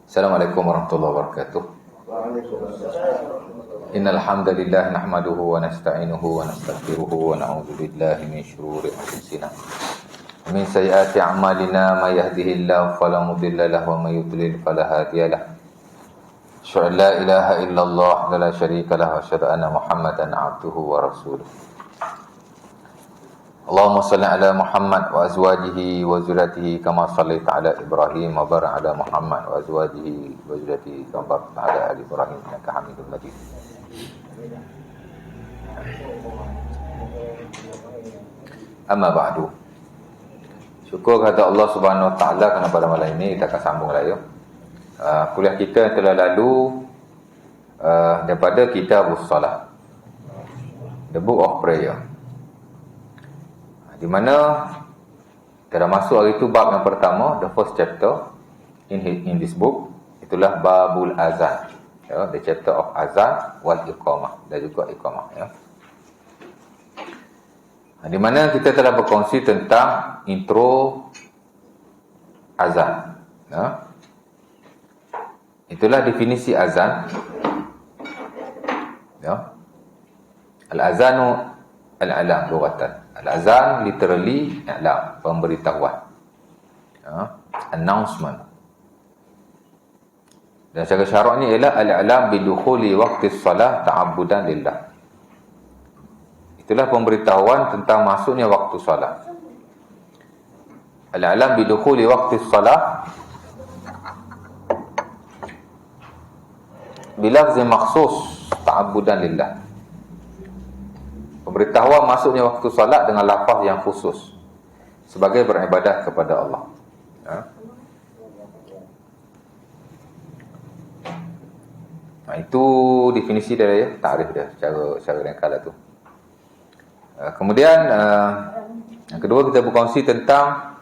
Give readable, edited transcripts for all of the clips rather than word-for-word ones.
Assalamualaikum warahmatullahi wabarakatuh. Innal hamdalillah nahmaduhu wa nasta'inuhu wa nastaghfiruhu wa na'udzu billahi min shururi anfusina min sayyiati a'malina may yahdihillahu fala mudilla lahu wa may yudlil fala hadiya lahu. Asyhadu an la ilaha illallah wa la syarika lahu wa asyhadu anna Muhammadan 'abduhu wa rasuluh. Allahumma salli ala Muhammad wa azwajihi wa zurriyyatihi kama shallaita ala Ibrahim wa barik ala Muhammad wa azwajihi wa zurriyyatihi kama barakta ala ali Ibrahim innaka Hamidum Majid. Amma ba'du. Syukur kepada Allah Subhanahu wa taala kerana pada malam ini kita akan sambung lagi kuliah kita yang telah lalu daripada Kitabus Salat, The Book of Prayer, di mana kita dah masuk hari itu bab yang pertama, the first chapter in this book, itulah Babul Azan, the chapter of Azan wal Iqamah, dan juga Iqamah, di mana kita telah berkongsi tentang intro azan. Itulah definisi azan. Al-azanu al-alam lughatan. Al-azan literally i'lam, pemberitahuan. Announcement. Dan secara syaraknya ialah al-i'lam bidukhuli waqti salat ta'abbudan lillah. Itulah pemberitahuan tentang masuknya waktu salat. Al-i'lam bidukhuli waqti salat bilafzi makhsus ta'abbudan lillah. Pemberitahuan masuknya waktu salat dengan lafaz yang khusus sebagai beribadah kepada Allah. Itu definisi dia, takrif dia secara ringkas tu. Kemudian yang kedua kita berkongsi tentang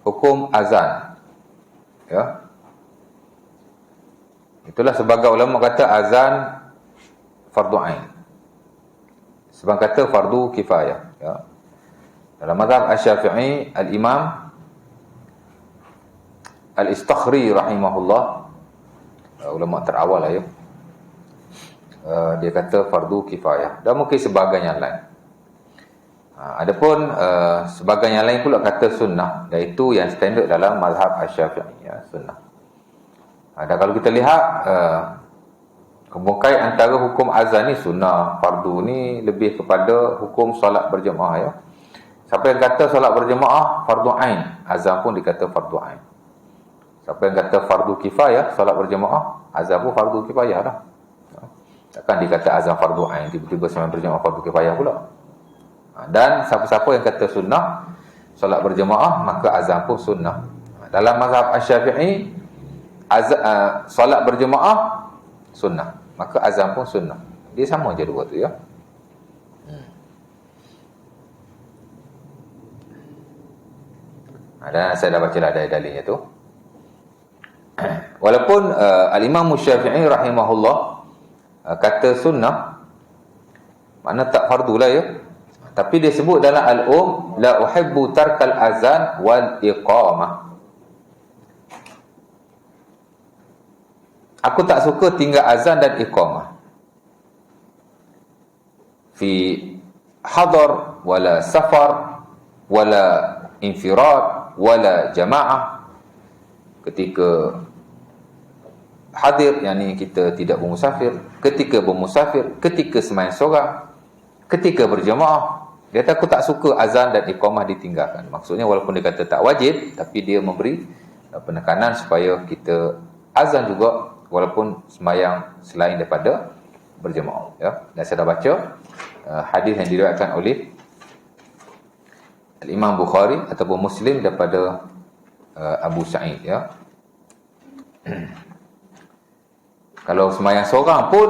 hukum azan. Itulah sebagai ulama kata azan fardu ain. Sebab kata fardu kifayah. Dalam mazhab Asy-Syafi'i, al-Imam Al-Istakhri rahimahullah, ulama terawal lah dia kata fardu kifayah, dan mungkin sebahagian yang lain. Adapun sebahagian yang lain pula kata sunnah, dan itu yang standard dalam mazhab Asy-Syafi'i, sunnah. Dan kalau kita lihat kemungkai antara hukum azan ni sunnah, fardu ni lebih kepada hukum solat berjemaah. Siapa yang kata solat berjemaah fardu ain, azan pun dikata fardu ain. Siapa yang kata fardu kifayah, solat berjemaah, azan pun fardu kifayah lah. Takkan dikata azan fardu ain tiba-tiba sembahyang berjemaah fardu kifayah pula. Dan siapa-siapa yang kata sunnah solat berjemaah, maka azan pun sunnah. Dalam mazhab Asy-Syafi'i, solat berjemaah sunnah, maka azan pun sunnah. Dia sama je dua tu, Dan saya dah baca lah dalilnya tu. Walaupun Al-Imam Syafi'i rahimahullah kata sunnah, makna tak fardu lah, tapi dia sebut dalam Al-Um, la uhibbu tarkal azan wal iqamah. Aku tak suka tinggal azan dan iqamah. Fi hadar wala safar wala infirad wala jamaah. Ketika hadir, yakni kita tidak bermusafir, ketika bermusafir, ketika sembahyang seorang, ketika berjemaah. Dia kata aku tak suka azan dan iqamah ditinggalkan. Maksudnya walaupun dia kata tak wajib, tapi dia memberi penekanan supaya kita azan juga walaupun sembahyang selain daripada berjemaah, Dan saya dah baca hadis yang diriwayatkan oleh Al-Imam Bukhari ataupun Muslim daripada Abu Sa'id, Kalau sembahyang seorang pun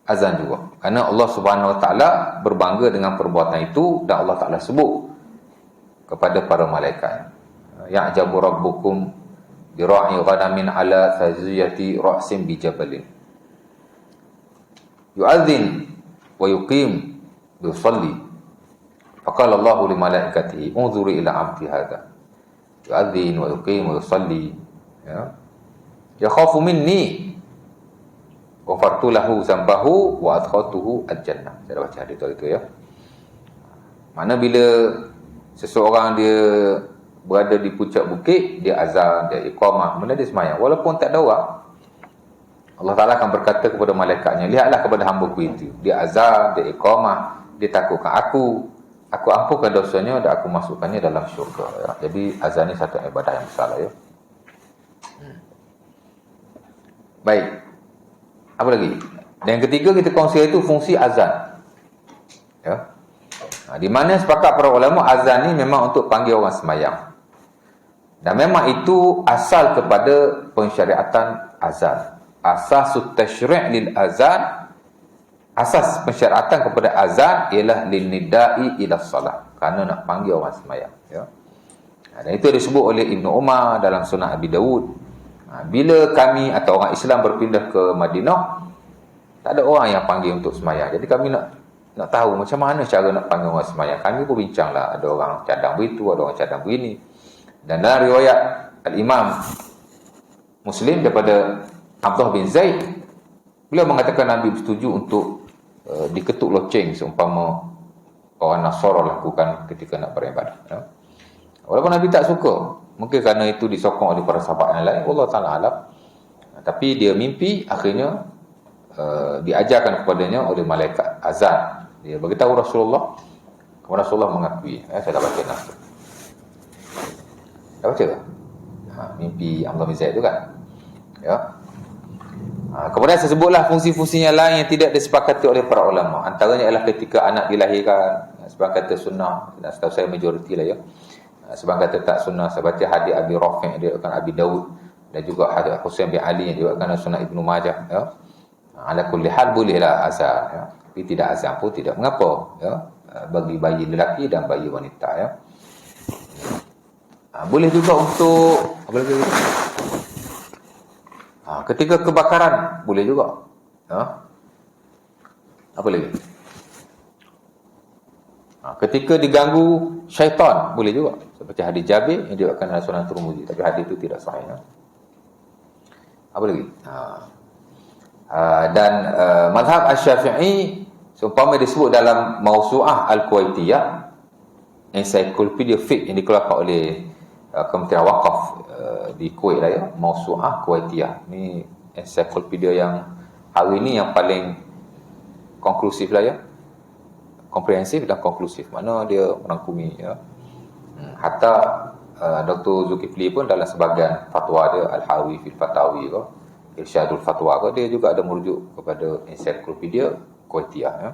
azan juga, kerana Allah Subhanahu Wa Taala berbangga dengan perbuatan itu, dan Allah Taala sebut kepada para malaikat, ya'jabu rabbukum bira'i ghanamin ala thaziyati ra'sin bijabalin yu'adzin wa yuqim yusalli faqala Allahu li malaikatihi unzuru ila 'abdi hadha yu'adzin wa yuqim wa yusalli, ya. Yakhafu minni ghafartu lahu zambahu wa adkhaltuhu al-jannah. Saya dah baca hadis itu ya. Mana bila seseorang dia berada di puncak bukit, dia azan, dia iqamah, mana dia semayang, walaupun tak ada orang, Allah Ta'ala akan berkata kepada malaikatnya, lihatlah kepada hamba-Ku itu, dia azan, dia iqamah, dia takutkan aku ampunkan dosanya dan aku masukkannya dalam syurga, ya. Jadi azan ni satu ibadah yang besar ya. Baik, apa lagi? Dan yang ketiga kita kongsi itu fungsi azan, ya. Di mana sepakat para ulama azan ni memang untuk panggil orang semayang, dan memang itu asal kepada pensyariatan azan. Asasut tasyri' lil azan, asas pensyariatan kepada azan ialah lin nida'i ila salat, kerana nak panggil orang semayang, ya. Dan itu disebut oleh Ibnu Umar dalam Sunan Abi Dawud. Bila kami atau orang Islam berpindah ke Madinah, tak ada orang yang panggil untuk semayang. Jadi kami nak tahu macam mana cara nak panggil orang semayang. Kami pun bincanglah, ada orang cadang begitu, ada orang cadang begini. Dan dalam riwayat Al-Imam Muslim daripada Abdullah bin Zaid, beliau mengatakan Nabi bersetuju untuk diketuk loceng seumpama orang Nasara lakukan ketika nak beribadah, ya. Walaupun Nabi tak suka, mungkin kerana itu disokong oleh para sahabat yang lain, Allah Ta'ala alam. Tapi dia mimpi, akhirnya diajarkan kepadanya oleh malaikat azan. Dia beritahu Rasulullah, kemudian Rasulullah mengakui, saya dah baca nas. Dah baca ke? Mimpi Abdullah bin Zaid itu kan, ya. Kemudian saya sebutlah fungsi-fungsinya lain yang tidak disepakati oleh para ulama. Antaranya ialah ketika anak dilahirkan, sebab kata sunnah, dan setahu saya majoriti lah ya. Sebab kata tak sunnah, saya baca hadis Abi Rafi' yang diriwayatkan Abi Dawud, dan juga hadis Husain bin Ali yang diriwayatkan Sunan Ibnu Majah, ya. Ala kulli hal bolehlah azan, ya. Tapi tidak azan pun tidak mengapa, ya. Bagi bayi lelaki dan bayi wanita, ya. Boleh juga untuk apa lagi? Ketika kebakaran boleh juga, ya. Apa lagi? Ketika diganggu syaitan boleh juga, seperti hadis Jabir yang diriwayatkan oleh Sunan Tirmizi, tapi hadis itu tidak sahih, ya. Apa lagi? Dan mazhab Asy-Syafi'i seumpama disebut dalam Mawsu'ah Al-Kuwaitiyah, ensiklopedia fiqh yang dikeluarkan oleh Kementerian Waqaf di Kuwait lah, ya. Mawsu'ah Kuwaitiyah ni ensiklopedia yang hari ini yang paling konklusif lah, ya. Komprehensif dan konklusif, mana dia merangkumi, ya. Hatta Dr. Zulkifli pun dalam sebahagian fatwa dia, Al-Hawi fil Fatawi ke, Irsyadul Fatwa ke, dia juga ada merujuk kepada ensiklopedia Kuwaitiyah, ya.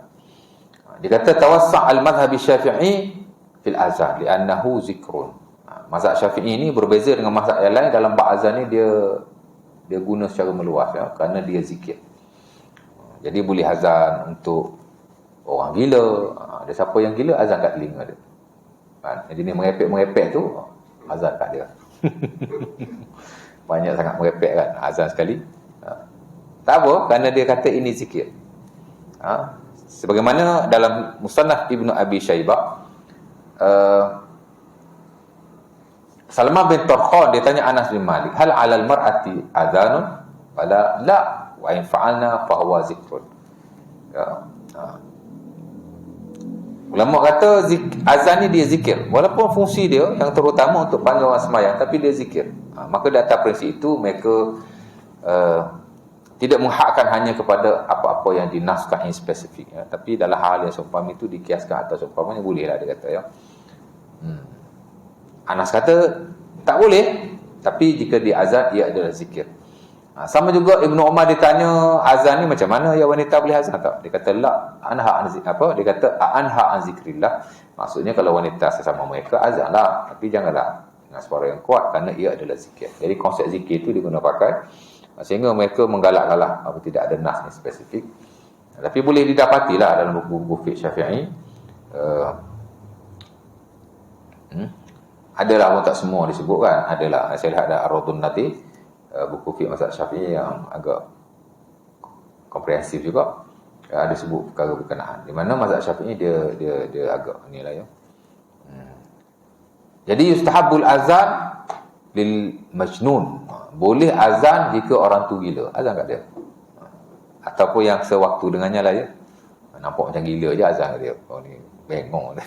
Dia kata tawassa' al-madhhab Syafi'i fil azan li'annahu zikrun. Mazhab Syafi'i ini berbeza dengan mazhab yang lain dalam bab azan ni, dia guna secara meluas, ya, kerana dia zikir. Jadi boleh azan untuk orang gila, ada siapa yang gila azan kat telinga dia. Jadi ni merepek tu azan kat dia. Banyak sangat merepek kan, azan sekali. Tak apa, kerana dia kata ini zikir. Sebagaimana dalam Musannaf Ibnu Abi Syaibah, Salman bin Tarkhan dia tanya Anas bin Malik, hal 'alal mar'ati adhanun? Qala la, wa in fa'alna fa huwa zikrun. Ya. Ulama kata azan ni dia zikir, walaupun fungsi dia yang terutama untuk panggil orang sembahyang, tapi dia zikir. Maka di atas prinsip itu mereka tidak menghakkan hanya kepada apa-apa yang dinaskan yang spesifik, ya. Tapi dalam hal yang seumpama itu dikiaskan atas seumpamanya bolehlah, dia kata, ya. Anas kata tak boleh, tapi jika dia azan ia adalah zikir. Sama juga Ibnu Umar ditanya azan ni macam mana ya wanita boleh azan tak? Dia kata la anha an apa? Dia kata anha an zikrillah. Maksudnya kalau wanita sesama mereka azanlah, tapi janganlah dengan suara yang kuat kerana ia adalah zikir. Jadi konsep zikir itu diguna pakai sehingga mereka menggalak-galak apa tidak ada nas yang spesifik. Tapi boleh didapatilah dalam buku-buku fiqh Syafi'i. Adalah pun tak semua disebutkan. Adalah, saya lihat ada Ar-Radun Natih, buku fiqh mazhab Syafi'i yang agak komprehensif juga, ada sebut perkara berkenaan. Di mana mazhab Syafi'i dia agak inilah, ya. Jadi yustahabul azan lil majnun. Boleh azan jika orang tu gila. Azan kat dia. Ataupun yang sewaktu dengannya lah ya. Nampak macam gila je azan kat dia. Oh ni bengong dia.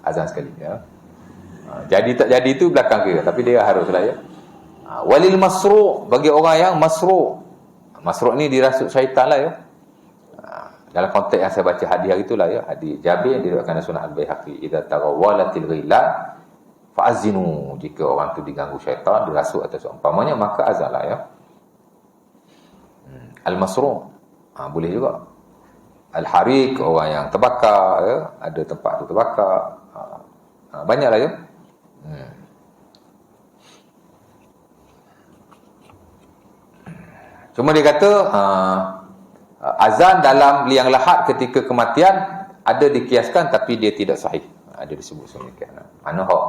Azan sekali ya. Jadi tak jadi tu belakang kira, tapi dia haruslah ya. Walil masru', bagi orang yang masru'. Masru' ni dirasuk syaitan lah ya. Dalam konteks yang saya baca hadis hari itulah ya, hadis Jabir yang diriwayatkan oleh Sunan Al-Baihaqi, idza tarawalatil ghila fa'azinu, jika orang tu diganggu syaitan, dirasuk atau seumpamanya, maka azanlah ya. Al-masru' boleh juga. Al-harik, orang yang terbakar ya, ada tempat tu terbakar. Banyaklah ya. Cuma dia kata azan dalam liang lahat ketika kematian ada dikiaskan, tapi dia tidak sahih. Ada disebut sedemikian. Mana hak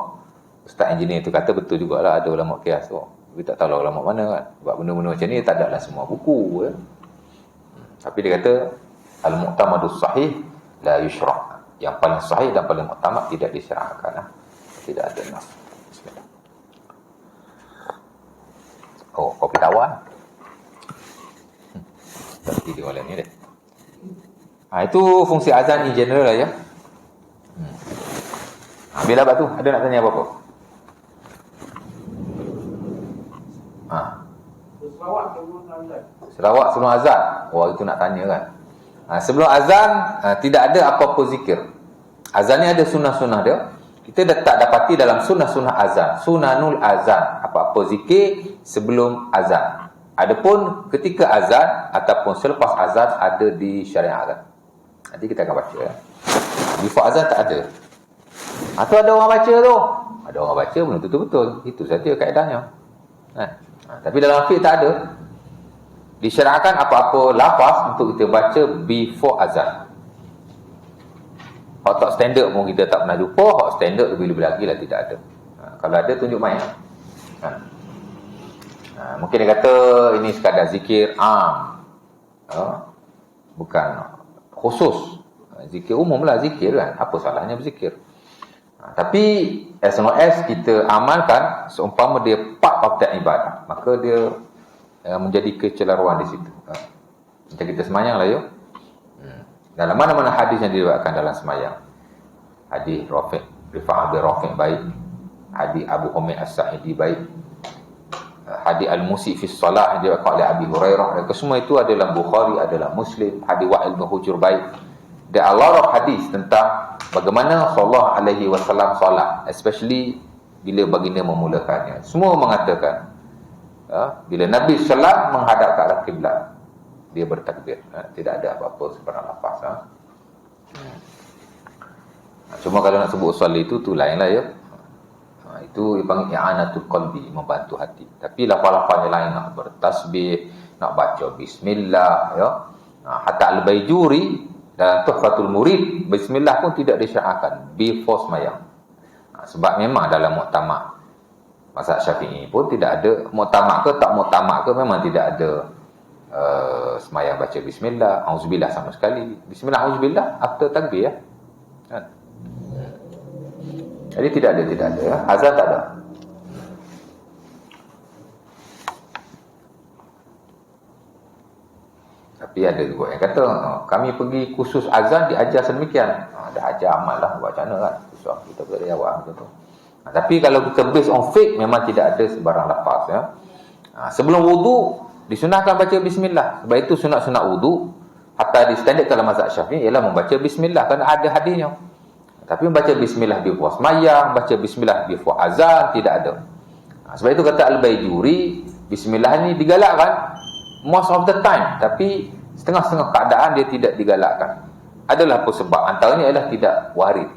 ustaz engineer tu kata betul jugalah, ada ulama kias tu. Kita tak tahu ulama mana kan. Sebab benda-benda macam ni tak ada dalam semua buku ya. Tapi dia kata al-mu'tamadus sahih la yushra'. Yang paling sahih dan paling muktamad tidak disyarahkan. Tidak ada nas. Bismillah. Oh, kopi tawar. Tak tidur oleh ni deh. Itu fungsi azan in general lah ya. Bila batu, ada nak tanya apa-apa? Selawat sebelum azan. Wah, itu nak tanya kan. Sebelum azan tidak ada apa-apa zikir. Azan ni ada sunnah-sunnah dia. Kita dah tak dapati dalam sunnah-sunnah azan. Sunanul azan, apa-apa zikir sebelum azan. Adapun ketika azan ataupun selepas azan ada disyariatkan. Nanti kita akan baca ya. Before azan tak ada. Atau ada orang baca tu. Ada orang baca belum tentu betul. Itu saja kaedahnya. Tapi dalam fiqh tak ada. Disyariatkan apa-apa lafaz untuk kita baca before azan. Hak tak standard pun kita tak pernah jumpa. Hak standard lebih-lebih lagi lah tidak ada. Kalau ada tunjuk main. Mungkin dia kata ini sekadar zikir bukan khusus. Zikir umum lah zikir kan. Apa salahnya berzikir? Tapi as long as kita amalkan seumpama dia part of that ibadah, maka dia menjadi kecelaruan di situ. Macam kita semayang lah ya. Dalam mana-mana hadis yang diriwayatkan dalam semayang, hadis Rifa'ah bin Rafi' baik, hadis Abu Humaid As-Sa'idi baik, hadis Al-Musi fi Salah yang diriwayatkan oleh Abi Hurairah, dan semua itu ada dalam Bukhari, ada dalam Muslim, hadis Wa'il bin Hujur baik. There are a lot of hadis tentang bagaimana sallallahu alaihi wasallam solat, especially bila baginda memulakannya. Semua mengatakan bila Nabi salat menghadap ke arah kiblat, dia bertakbir. Tidak ada apa-apa sebarang lafaz. Cuma kalau nak sebut usul itu tu lainlah ya. Itu dipanggil i'anatul qalbi, membantu hati. Tapi lafaz-lafaz yang lain, nak bertasbih, nak baca bismillah ya. Hatta Al-Baijuri dalam Tuhfatul Murid, bismillah pun tidak disyariatkan before sembahyang. Sebab memang dalam muktamad mazhab Syafi'i pun tidak ada, muktamad ke tak muktamad ke, memang tidak ada sembahyang baca bismillah, auzubillah sama sekali. Bismillah, auzubillah after takbir ya. Kan? Jadi tidak ada ya. Azan tak ada. Tapi ada juga yang kata kami pergi kursus azan diajar sedemikian. Dah ajar amal lah, buat macam mana kan. Susah, kita boleh jawab macam tu. Tapi kalau kita based on fiqh, memang tidak ada sebarang lafaz ya. Sebelum wudu disunahkan baca bismillah. Sebab itu sunat-sunat wudu hatta di standard dalam mazhab Syafi'i ialah membaca bismillah, kerana ada hadisnya. Tapi membaca bismillah before sembahyang, baca bismillah before azan tidak ada. Sebab itu kata Al-Baijuri, bismillah ni digalakkan most of the time, tapi setengah-setengah keadaan dia tidak digalakkan. Adalah apa sebab? Antaranya ialah tidak warid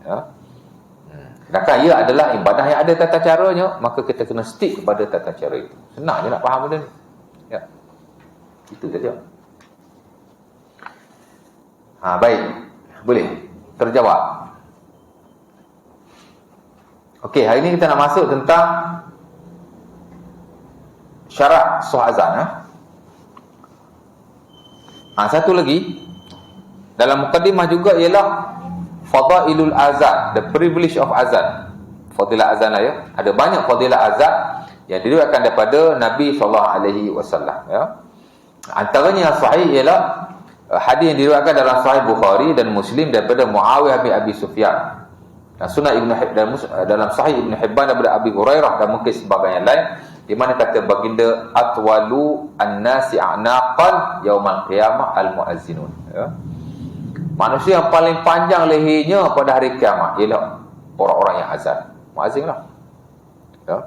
ya. Sedangkan ia adalah ibadah yang ada tata caranya, maka kita kena stick kepada tata cara itu. Senang je nak faham benda ni ya. Itu saja. Baik, boleh terjawab. Okey, hari ini kita nak masuk tentang syarat sah azan. Satu lagi dalam mukadimah juga ialah fadailul azan, the privilege of azan. fadilah azan lah ya. Ada banyak fadilah azan yang diriwayatkan daripada Nabi SAW ya. Antaranya yang sahih ialah hadis yang diriwayatkan dalam Sahih Bukhari dan Muslim daripada Muawiyah bin Abi Sufyan. Dan Sunan Ibn Hibban dalam Sahih Ibn Hibban daripada Abi Hurairah dan mungkin sebagainya lain, di mana kata baginda atwalu an-nasi a'naqan yaumal qiyamah al-muazzinun ya. Manusia yang paling panjang lehernya pada hari kiamat ialah orang-orang yang azan, muazzin lah ya.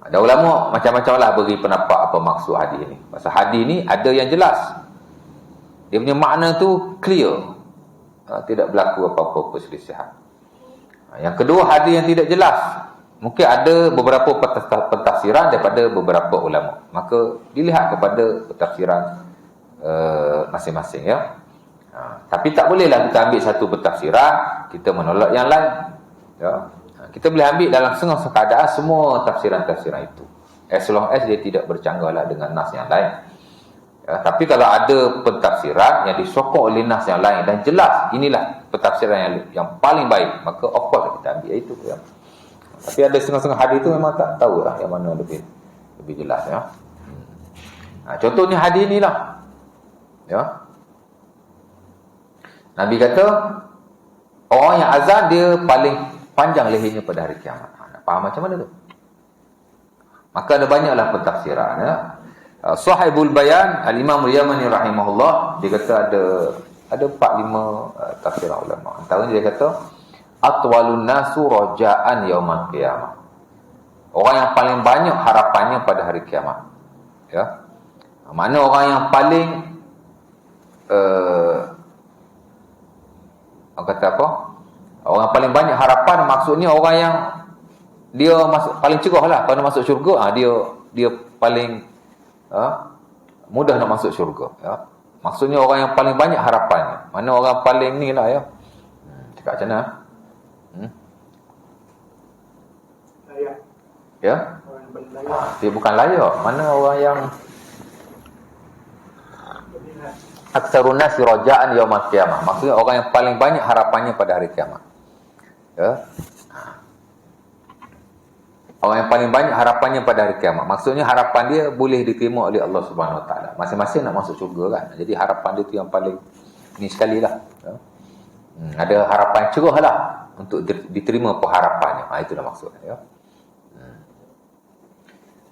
Ada ulama macam-macam lah beri pendapat apa maksud hadis ni. Pasal hadis ni ada yang jelas, dia punya makna tu clear, tidak berlaku apa-apa perselisihan. Yang kedua, hadis yang tidak jelas, mungkin ada beberapa pentafsiran daripada beberapa ulama, maka dilihat kepada pentafsiran masing-masing ya. Tapi tak bolehlah kita ambil satu pentafsiran kita menolak yang lain ya. Kita boleh ambil dalam setengah keadaan semua tafsiran-tafsiran itu, as long as dia tidak bercanggahlah dengan nas yang lain ya. Tapi kalau ada pentafsiran yang disokong oleh nas yang lain dan jelas inilah pentafsiran yang paling baik, maka of course kita ambil itu ya. Tapi ada setengah-setengah hadis itu memang tak tahu lah yang mana lebih jelas ya. Contohnya hadis ni lah ya. Nabi kata orang yang azan dia paling panjang lehernya pada hari kiamat. Nak faham macam mana tu? Maka ada banyaklah pentafsiran ya. Sahibul Bayan Al-Imam Al-Yamani rahimahullah, dia kata ada 4-5 tafsiran ulama. Antaranya dia kata atwalun nasu raja'an yaumal qiyamah. Orang yang paling banyak harapannya pada hari kiamat. Ya. Mana orang yang paling kata apa? Orang paling banyak harapan maksudnya orang yang dia paling cerah lah kalau masuk syurga, dia paling mudah nak masuk syurga ya. Maksudnya orang yang paling banyak harapannya. Mana orang paling ni lah ya. Cakap macam mana? Layak. Ya? Orang yang paling layak. Dia bukan layak. Mana orang yang aksarun nasi raja'an yaumal qiyamah. Maksudnya orang yang paling banyak harapannya pada hari kiamat. Ya. Orang yang paling banyak harapannya pada hari kiamat. Maksudnya harapan dia boleh diterima oleh Allah Subhanahu Wa Taala. Masing-masing nak masuk syurga kan. Jadi harapan dia tu yang paling ni sekali lah. Ya. Ada harapan cerah lah untuk diterima pengharapannya. Itulah maksudnya. Ya.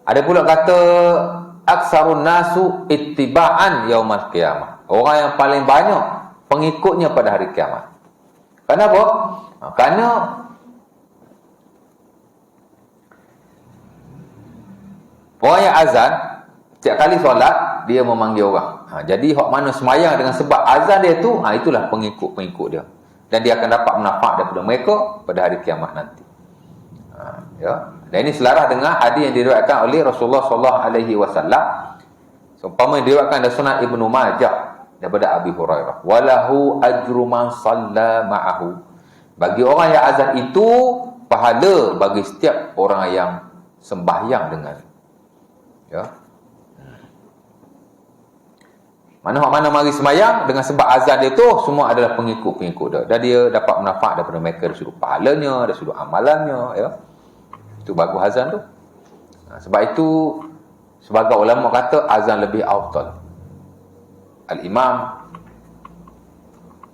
Ada pula kata aksarun nasu ittiba'an yaumal qiyamah. Orang yang paling banyak pengikutnya pada hari kiamat. Kenapa? Kerana orang yang azan setiap kali solat dia memanggil orang. Jadi hak mana semayang dengan sebab azan dia tu, itulah pengikut-pengikut dia. Dan dia akan dapat manfaat daripada mereka pada hari kiamat nanti. Ya. Dan ini selaras dengan hadis yang diriwayatkan oleh Rasulullah SAW. Seumpama diriwayatkan dari Sunan Ibnu Majah daripada Abi Hurairah, walahu ajru man shalla ma'ahu. Bagi orang yang azan itu pahala bagi setiap orang yang sembahyang dengan. Ya. Mana mari sembahyang dengan sebab azan dia tu semua adalah pengikut-pengikut dia. Dan dia dapat manfaat daripada mereka dari sudut pahalanya, dari sudut amalannya ya. Itu bagus azan tu. Sebab itu sebagai ulama kata azan lebih afdal. Al-Imam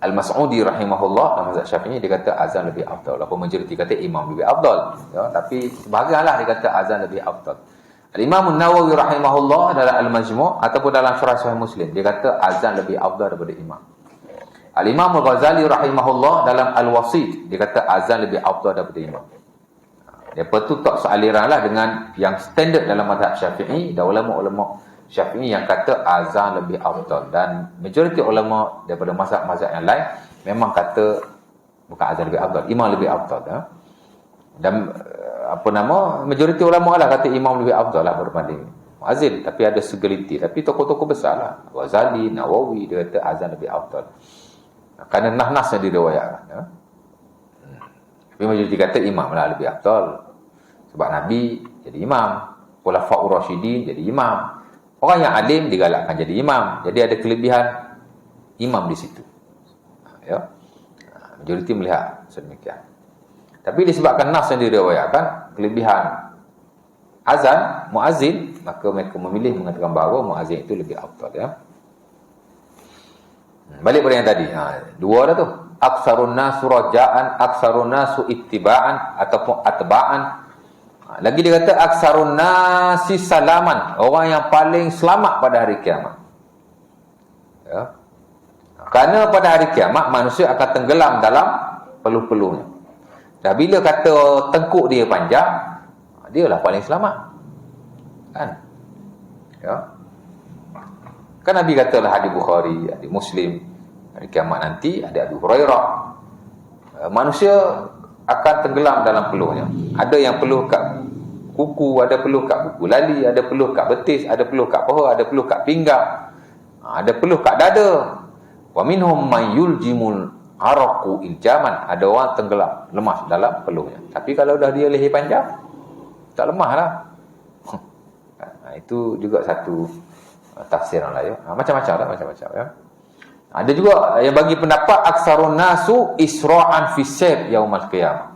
Al-Mas'udi rahimahullah dalam mazhab Syafi'i dia kata azan lebih afdal. Apa majoriti kata imam lebih afdal ya, tapi sebahagianlah dia kata azan lebih afdal. Al-Imam An-Nawawi rahimahullah dalam Al-Majmu' ataupun dalam Syarah Sahih Muslim dia kata azan lebih afdal daripada imam. Al-Imam Al-Ghazali rahimahullah dalam Al-Wasit dia kata azan lebih afdal daripada imam. Lepas tu tak sealiran lah dengan yang standard dalam mazhab Syafi'i dan ulama-ulama Syafi'i yang kata azan lebih afdal, dan majoriti ulama daripada mazhab-mazhab yang lain memang kata bukan azan lebih afdal, imam lebih afdal ya. Dan majoriti ulama lah kata imam lebih afdal lah berbanding muazzin, tapi ada segelintir, tapi tokoh-tokoh besar lah Ghazali, Nawawi dia kata azan lebih afdal kerana nas-nas yang diriwayatkan ya. Tapi majoriti kata imam lah lebih afdal sebab Nabi jadi imam, Khulafaur Rasyidin jadi imam, orang yang alim digalakkan jadi imam. Jadi ada kelebihan imam di situ. Ya. Majoriti melihat sedemikian. Tapi disebabkan nas yang diriwayatkan kelebihan azan, muazzin, maka mereka memilih mengatakan bahawa muazzin itu lebih afdal, ya. Balik pada yang tadi. Dua dah tu. Aksarun nasu raja'an, aksarun nasu ittiba'an ataupun atba'an. Lagi dia kata aksarun nasi salaman, orang yang paling selamat pada hari kiamat. Ya. Kerana pada hari kiamat manusia akan tenggelam dalam peluh-peluhnya. Dah bila kata tengkuk dia panjang, dia lah paling selamat. Kan? Ya. Kan Nabi katalah hadis Bukhari, hadis Muslim, hari kiamat nanti ada Abu Hurairah. Manusia akan tenggelam dalam peluhnya. Ada yang peluh kat kuku, ada peluh kat kuku lali, ada peluh kat betis, ada peluh kat paha, ada peluh kat pinggang, ada peluh kat dada. Wa minhum man yuljimul araqu iljaman. Ada orang tenggelam, lemas dalam peluhnya. Tapi kalau dah dia leher panjang, tak lemah lah. Itu juga satu tafsiran lah, ya. Macam-macam lah, macam-macam, ya. Ada juga yang bagi pendapat aksarun nasu isra'an fi sayf yaumal qiyamah.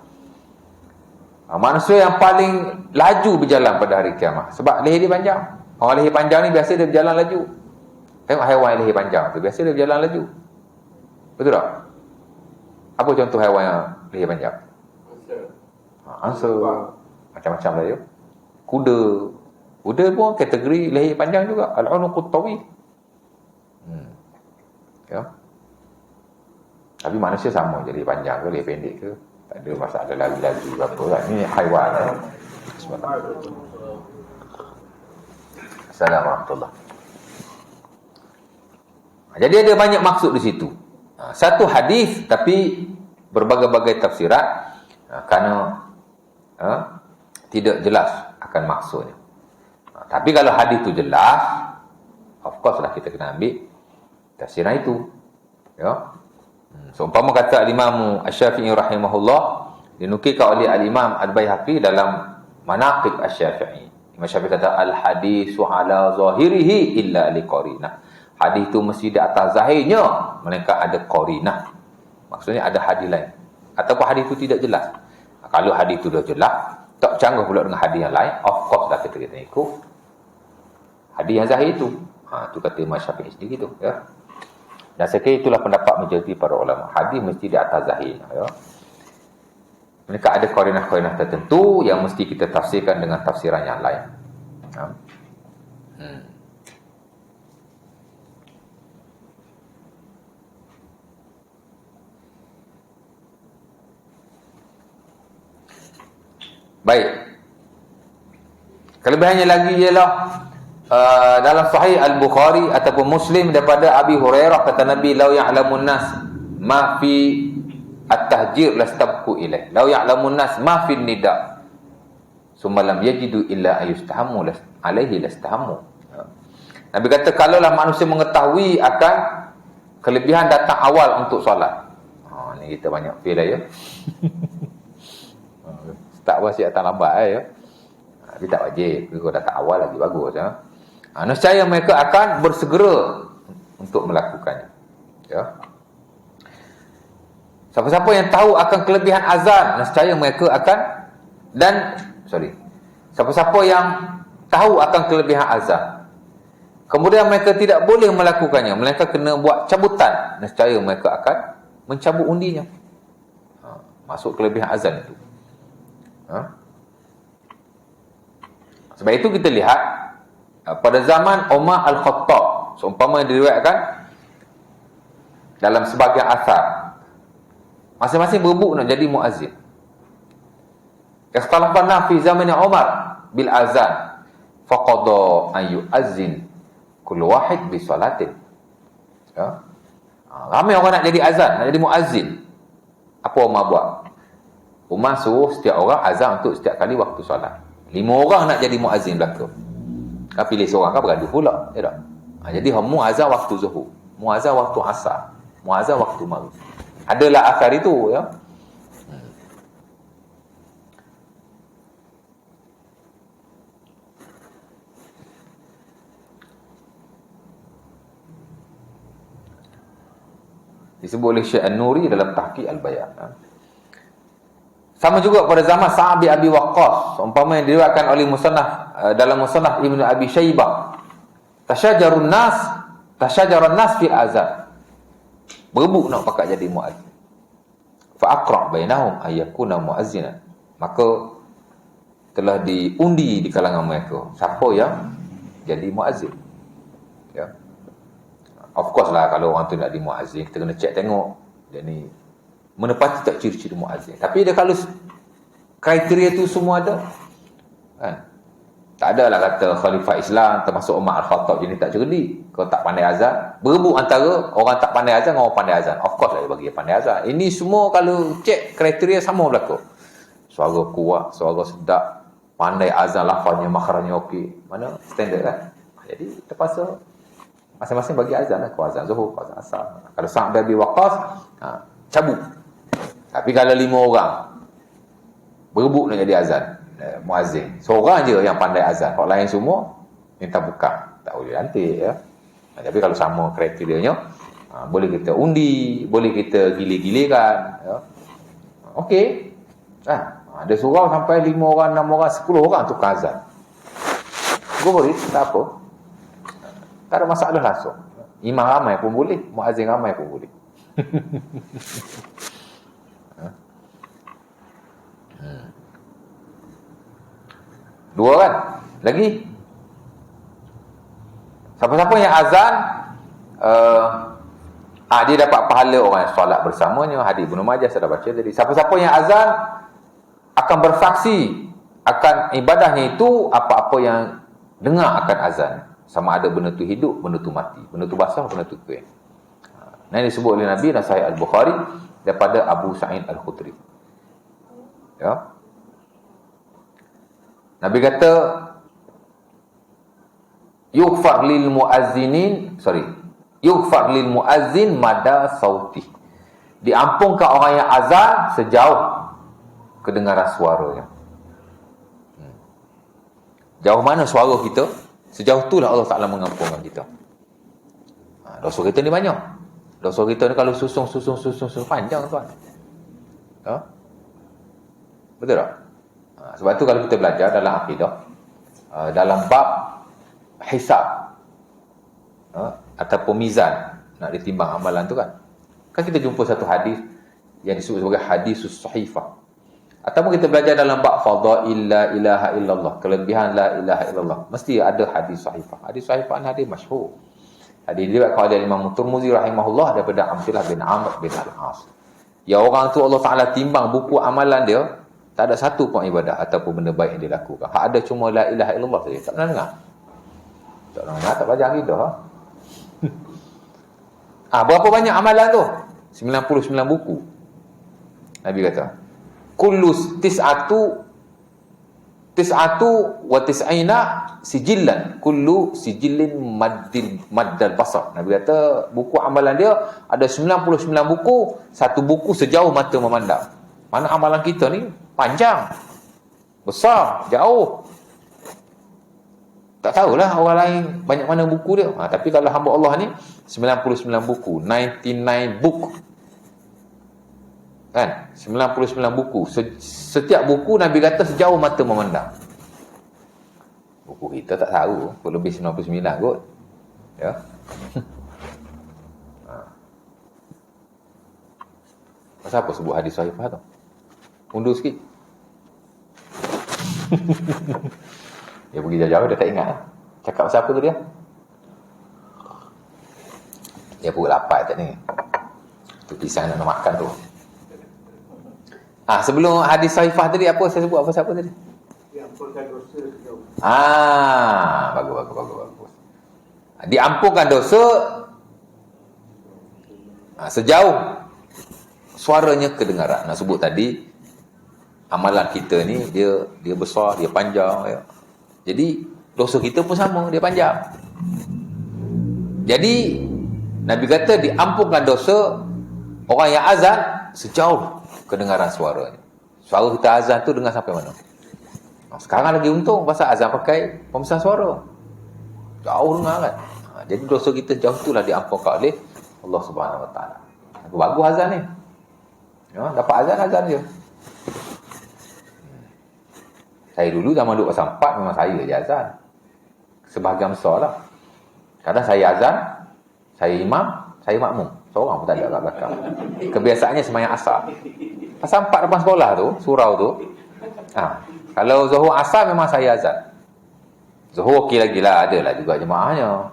Manusia yang paling laju berjalan pada hari kiamat sebab leher dia panjang. Orang leher panjang ni biasa dia berjalan laju. Tengok haiwan yang leher panjang tu, biasa dia berjalan laju. Betul tak? Apa contoh haiwan yang leher panjang? Angsa. Macam-macam lah, ya. Kuda. Kuda pun kategori leher panjang juga. Al-unuqut tawil. Ya. Tapi manusia sama je, leher panjang ke leher pendek ke, tak ada masalah laju apa kan. Ini haiwan, ya. Assalamualaikum. Jadi ada banyak maksud di situ. Satu hadis tapi berbagai-bagai tafsiran, kerana tidak jelas akan maksudnya. Tapi kalau hadis itu jelas, of course lah kita kena ambil tafsiran itu, ya. Seumpama kata al-Imam Asy-Syafi'i rahimahullah, dinukilkan oleh al-Imam Al-Baihaqi dalam Manaqib Asy-Syafi'i. Imam Syafi'i kata al-hadisu ala zahirihi illa liqarinah. Hadis itu mesti di atas zahirnya melainkan ada qarinah. Maksudnya ada hadis lain ataupun hadis itu tidak jelas. Kalau hadis itu dah jelas, tak canggah pula dengan hadis yang lain, of course dah kita ikut hadis yang zahir itu. Itu kata Imam Syafi'i sendiri tu, ya. Dan saya kira itulah pendapat majoriti para ulama. Hadis mesti di atas zahir, ya. Mereka ada qarinah-qarinah tertentu yang mesti kita tafsirkan dengan tafsiran yang lain. Ya. Baik. Kelebihannya lagi ialah dalam Sahih Al-Bukhari ataupun Muslim daripada Abi Hurairah, kata Nabi, "Lau ya'lamun nas ma fi at-tahjir lastabqu ilaih. Lau ya'lamun nas ma fi nida. Summa lam yajidu illa ayustahammu alaihi lastahammu." Nabi kata kalaulah manusia mengetahui akan kelebihan datang awal untuk solat. Ni kita banyak feel ya. Tak wajib datang lambat, ya. Tapi tak wajib. Kalau datang awal lagi bagus, ya. Nescaya mereka akan bersegera untuk melakukannya, ya. Siapa-siapa yang tahu akan kelebihan azan, nescaya mereka akan siapa-siapa yang tahu akan kelebihan azan, kemudian mereka tidak boleh melakukannya, mereka kena buat cabutan, nescaya mereka akan mencabut undinya. Masuk kelebihan azan itu. Sebab itu kita lihat pada zaman Umar Al-Khattab, seumpama diriwayatkan dalam sebagian asar, masing-masing berebut nak jadi muazzin. Ikhtalafana fi zaman Umar bil azan, faqada an yu'azzin kullu wahid bi salatin. Ya. Ramai orang nak jadi azan, nak jadi muazzin. Apa Umar buat? Umar suruh setiap orang azan untuk setiap kali waktu solat. 5 orang nak jadi muazzin belakang. Kan pilih seorang kan bergaduh pula, ya tak? Jadi muazzin waktu zuhur, muazzin waktu asar, muazzin waktu maghrib. Adalah asar itu, ya. Disebut oleh Syekh An-Nuri dalam Tahqiq Al-Bayan. Sama juga pada zaman Sa'ad bin Abi Waqqas, umpama yang diriwayatkan oleh musannaf dalam musannaf Ibnu Abi Syaibah, tasyajarun nas fil azan. Berebut nak pakat jadi muazzin. Fa aqra bainahum ayyakuna muazzinan. Maka telah diundi di kalangan mereka siapa yang jadi muazzin. Ya. Of course lah, kalau orang tu nak jadi muazzin, kita kena check tengok dia ni menepati tak ciri-ciri muazzin. Tapi dia kalau kriteria tu semua ada, kan? Tak ada lah kata Khalifah Islam termasuk Umar Al-Khattab jenis tak cerdik. Kau tak pandai azan, berebut antara orang tak pandai azan dengan orang pandai azan. Of course lah dia bagi dia pandai azan. Ini semua kalau cek kriteria sama berlaku. Suara kuat, suara sedap, pandai azan, lafaznya, makhrajnya okey. Mana standard kan? Jadi terpaksa masing-masing bagi azan lah. Kau azan Zuhur, kau azan Asar. Kalau Sa'ad bin Abi Waqqas, cabut. Tapi kalau 5 orang berebut nak jadi azan, muazzin, seorang je yang pandai azan, orang lain semua minta buka, tak boleh lantik ya. Tapi kalau sama kriterianya, boleh kita undi, boleh kita gile-gilekan ya. Okey. Ada surau sampai 5 orang, 6 orang, 10 orang tukar azan. Go for it, tak apa. Tak ada masalah langsung. Imam ramai pun boleh, muazzin ramai pun boleh. Dua kan? Lagi siapa-siapa yang azan, dia dapat pahala orang yang solat bersamanya. Hadis Ibnu Majah saya dah baca tadi. Siapa-siapa yang azan akan bersaksi akan ibadahnya itu apa-apa yang dengar akan azan, sama ada benda tu hidup, benda tu mati, benda tu basah, benda tu kering. Nah, ini disebut oleh Nabi dan Sahih Al-Bukhari daripada Abu Sa'id Al-Khudri. Ya. Nabi kata yughfar lil muazzin mada sauti. Diampunkan orang yang azan sejauh kedengaran suaranya. Jauh mana suara kita, sejauh itulah Allah Ta'ala mengampunkan kita. Dosa kita ni banyak. Dosa kita ni kalau susun panjang tuan. Ha? Betul tak? Sebab tu kalau kita belajar dalam akidah, dalam bab hisab ataupun mizan, nak ditimbang amalan tu kan kita jumpa satu hadis yang disebut sebagai hadisus sahifah. Ataupun kita belajar dalam bab fadail la ilaha illallah, kelebihan la ilaha illallah, mesti ada hadis sahifah. Hadis sahifah ni hadis masyhur. Hadis diriwayatkan oleh Imam Tirmizi rahimahullah daripada Abdullah bin Amr bin Al-As. Ya, orang tu Allah Taala timbang buku amalan dia, tak ada satu pun ibadah ataupun benda baik yang dia lakukan. Hak ada cuma la ilaha illallah saja. Tak pernah dengar. Tak pernah dengar, tak belajar akidah. Berapa banyak amalan tu? 99 buku. Nabi kata, kullu tis'atu wa tis'ina sijillan, kullu sijillin maddal basar. Nabi kata buku amalan dia ada 99 buku, satu buku sejauh mata memandang. Mana amalan kita ni panjang, besar, jauh. Tak tahulah orang lain banyak mana buku dia. Tapi kalau hamba Allah ni 99 buku, 99 book. Kan? 99 buku. Setiap buku Nabi kata sejauh mata memandang. Buku kita tak tahu, lebih 99 kot. Ya. Pasal apa sebut hadis sahih tu? Undur sikit. Dia pergi jauh-jauh, dia tak ingat. Cakap pasal apa tu dia? Dia pukul 8 tak ni. Tu pisang nak makan tu. Sebelum hadis sahifah tadi, apa saya sebut? Apa tadi? Diampunkan dosa sejauh. Bagus. Diampunkan dosa sejauh suaranya kedengaran. Nak sebut tadi, amalan kita ni dia besar, dia panjang ya. Jadi dosa kita pun sama, dia panjang. Jadi Nabi kata diampunkan dosa orang yang azan sejauh kedengaran suaranya. Suara kita azan tu dengar sampai mana? Sekarang lagi untung pasal azan pakai pembesar suara. Jauh dengar kan. Jadi dosa kita jauh itulah diampunkan oleh Allah Subhanahu Wa Taala. Bagus azan ni. Ya, dapat azan je. Saya dulu zaman duduk pasal 4 memang saya je azan. Sebahagian besar lah. Kadang saya azan, saya imam, saya makmum. Seorang pun tak ada kat belakang. Kebiasaannya sembahyang asar. Pasal 4 depan sekolah tu, surau tu. Kalau Zuhur asar memang saya azan. Zuhur okey lagi lah, ada lah juga jemaahnya.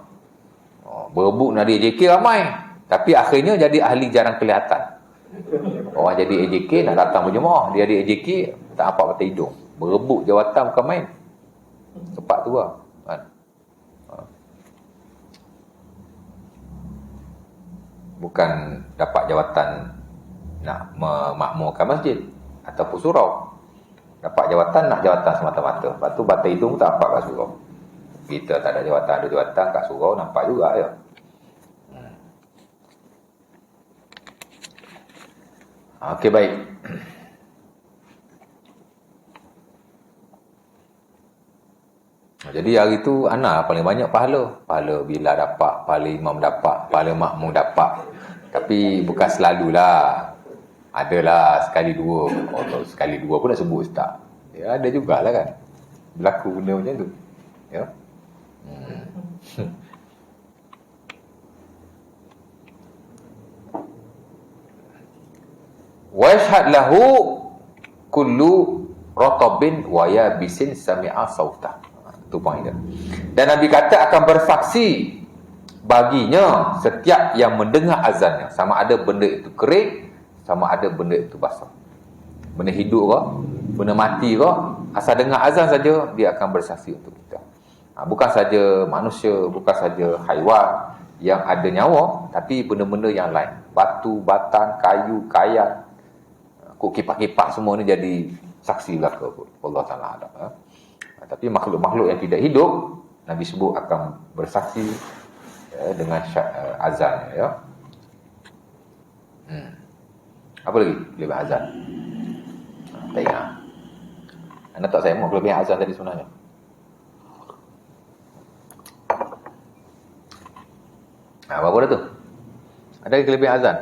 Berebut nak jadi AJK ramai. Tapi akhirnya jadi ahli jarang kelihatan. Orang jadi AJK nak datang berjemaah, dia jadi AJK tak nampak mata hidung. Berebut jawatan bukan main. Cepat tu lah. Bukan dapat jawatan nak memakmurkan masjid ataupun surau. Dapat jawatan, nak jawatan semata-mata. Lepas tu mata hidung tak nampak kat surau. Kita tak ada jawatan, ada jawatan kat surau, nampak juga ya. Okey, baik. Jadi hari tu ana paling banyak pahala. Pahala bila dapat, pahala imam dapat, pahala makmum dapat. Tapi bukan selalulah. Adalah sekali dua. Sekali dua pun nak sebut ustaz. Ya, ada jugalah kan. Berlaku benda macam tu. Ya. Wa yashhad lahu kullu ratabin wa yabisin sami'a sautah. Itu poin dia. Dan Nabi kata akan bersaksi baginya setiap yang mendengar azannya, sama ada benda itu kering, sama ada benda itu basah. Benda hidup ke, benda mati ke, asal dengar azan saja dia akan bersaksi untuk kita. Bukan saja manusia, bukan saja haiwan yang ada nyawa, tapi benda-benda yang lain. Batu, batan, kayu, kayak, kipas-kipas semua ni jadi saksi belaka. Allah Ta'ala ada. Tapi makhluk-makhluk yang tidak hidup, Nabi sebut akan bersaksi dengan azan. Ya. Apa lagi kelebihan azan? Tak ingat. Anda tak saya mau kelebihan azan tadi sebenarnya. Apa dah tu? Ada kelebihan azan?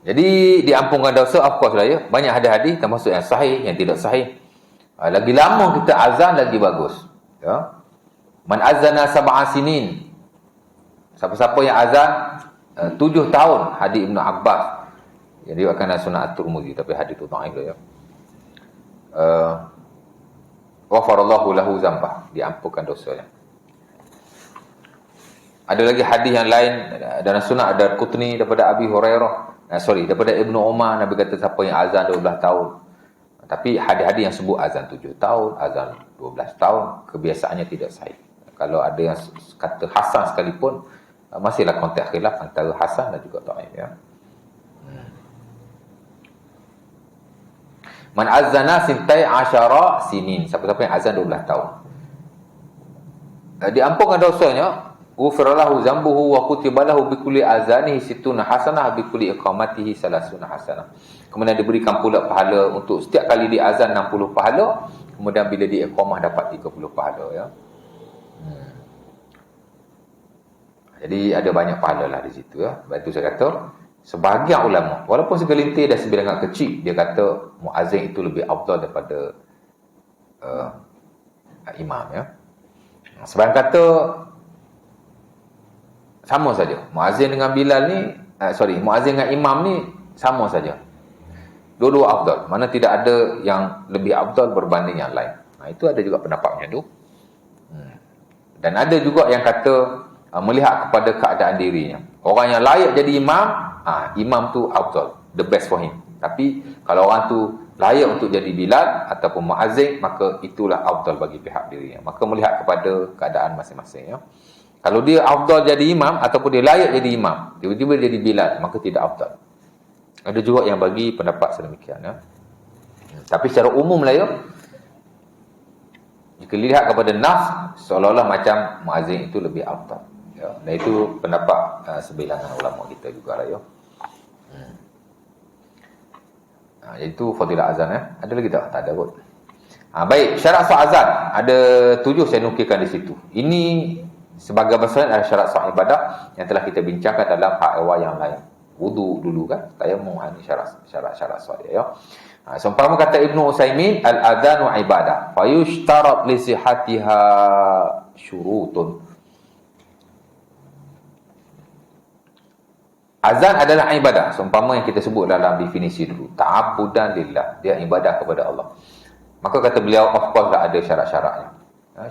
Jadi diampunkan dosa, of course lah ya. Banyak hadis-hadis termasuk yang sahih, yang tidak sahih. Lagi lama kita azan lagi bagus. Ya. Man azana sab'a sinin. Siapa-siapa yang azan 7 tahun, hadis Ibnu Abbas. Yang diriwayatkan dalam Sunan At-Tirmizi, tapi hadis tu dhaif ya. Ghafarallahu lahu dzambah, diampunkan dosanya. Ada lagi hadis yang lain dalam Sunan Ad-Darqutni daripada Abi Hurairah. Daripada Ibnu Umar, Nabi kata siapa yang azan 12 tahun. Tapi hadis-hadis yang sebut azan 7 tahun, azan 12 tahun, kebiasaannya tidak sahih. Kalau ada yang kata hasan sekalipun, masihlah konteks khilaf antara hasan dan juga dhaif ya. Man azana sintai asyara sinin. Siapa-siapa yang azan 12 tahun. Diampunkan dosanya. Ghufirallahu zambuhu wa kutibalahu bikulli azanihi situna hasanah bikulli iqamatihi salasuna hasanah. Kemudian diberikan pula pahala untuk setiap kali dia azan 60 pahala, kemudian bila dia iqamah dapat 30 pahala ya. Jadi ada banyak pahala lah di situ ya. Sebab itu saya kata sebahagian ulama, walaupun segelintir dan sebilangan kecil, dia kata muazzin itu lebih afdal daripada imam ya. Sebahagian kata sama saja. Muazzin dengan Bilal ni, muazzin dengan imam ni sama saja. Dua-dua afdal. Mana tidak ada yang lebih afdal berbanding yang lain. Itu ada juga pendapat macam tu. Dan ada juga yang kata melihat kepada keadaan dirinya. Orang yang layak jadi imam, imam tu afdal, the best for him. Tapi kalau orang tu layak untuk jadi Bilal ataupun muazzin, maka itulah afdal bagi pihak dirinya. Maka melihat kepada keadaan masing-masing ya. Kalau dia afdal jadi imam ataupun dia layak jadi imam, tiba-tiba jadi Bilal, maka tidak afdal. Ada juga yang bagi pendapat sedemikian ya. Tapi secara umum lah ya, jika lihat kepada nas, seolah-olah macam muazzin itu lebih afdal ya. Dan itu pendapat sebilangan ulama kita juga lah ya. Iaitu fadilah azan ya. Ada lagi tak? Tak ada kot. Baik, syarat sah azan ada 7 saya nukilkan di situ. Ini sebagai besar adalah syarat sah ibadah yang telah kita bincangkan dalam hak awal yang lain. Wudu dulu kan, tayamum, ini syarat sah dia ya. Seumpama kata Ibnu Utsaimin, al-adzanu ibadah, fa yushtarat li sihhatiha syurutun. Azan adalah ibadah, seumpama yang kita sebut dalam definisi dulu, ta'abbudan lillah, dia ibadah kepada Allah. Maka kata beliau, of course lah ada syarat-syaratnya,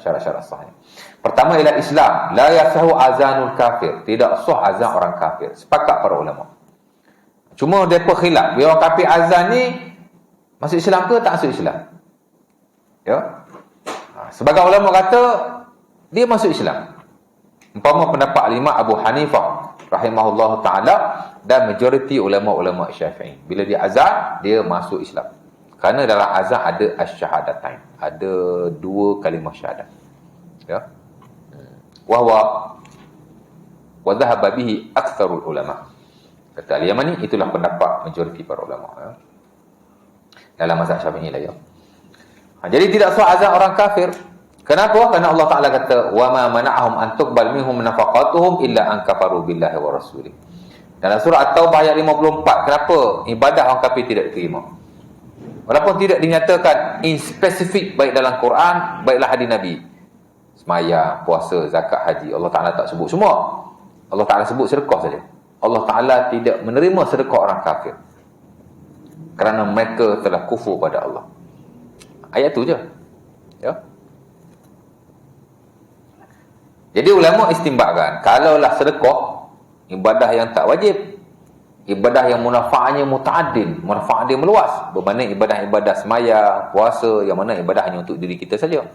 syarat-syarat sahnya. Pertama ialah Islam, la yasahu azanul kafir, tidak sah azan orang kafir. Sepakat para ulama. Cuma depa khilaf, bila orang kafir azan ni masuk Islam ke tak masuk Islam? Ya. Sebagai ulama kata dia masuk Islam. Umpama pendapat lima Abu Hanifah rahimahullah taala dan majoriti ulama-ulama Syafi'i. Bila dia azan, dia masuk Islam. Kerana dalam azan ada asyhadatain, ada dua kalimah syahadat. Ya. Wa dhahaba bihi aktsarul ulama. Kata Al-Yamani, itulah pendapat majoriti para ulama, ya. Dalam mazhab Syafi'i lah, ya. Jadi tidak sah azan orang kafir. Kenapa? Kerana Allah Taala kata, "Wa ma mana'ahum an tuqbal minhum nafaqatuhum illa an kafaru billahi wa rasulih." Dalam surah At-Taubah ayat 54, kenapa ibadah orang kafir tidak diterima? Walaupun tidak dinyatakan in spesifik baik dalam Quran, baiklah hadis Nabi. Sembahyang, puasa, zakat, haji, Allah Taala tak sebut semua. Allah Taala sebut sedekah saja. Allah Taala tidak menerima sedekah orang kafir kerana mereka telah kufur pada Allah. Ayat tu je. Ya. Jadi ulama istimbatkan, kalaulah sedekah ibadah yang tak wajib, ibadah yang manfaatnya mutaaddin, manfaat dia meluas, berbanding ibadah-ibadah sembahyang, puasa yang mana ibadah hanya untuk diri kita saja.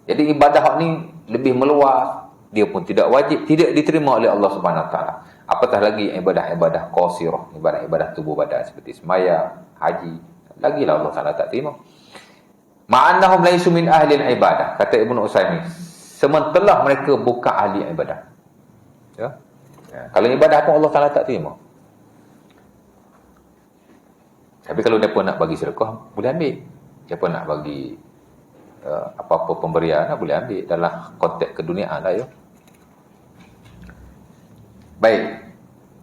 Jadi ibadah ni lebih meluas, dia pun tidak wajib, tidak diterima oleh Allah Subhanahu Wa Taala. Apatah lagi ibadah-ibadah qasirah, ibadah-ibadah tubuh badan seperti sembahyang, haji, lagilah Allah Taala tak terima. Ma'annahum laisu min ahli ibadah, kata Ibnu Utsaimin, sementara mereka bukan ahli ibadah. Ya. Kalau ibadah pun Allah Taala tak terima. Tapi kalau mereka nak bagi sedekah, boleh ambil. Mereka nak bagi apa-apa pemberian, boleh ambil dalam konteks keduniaan lah, ya. Baik.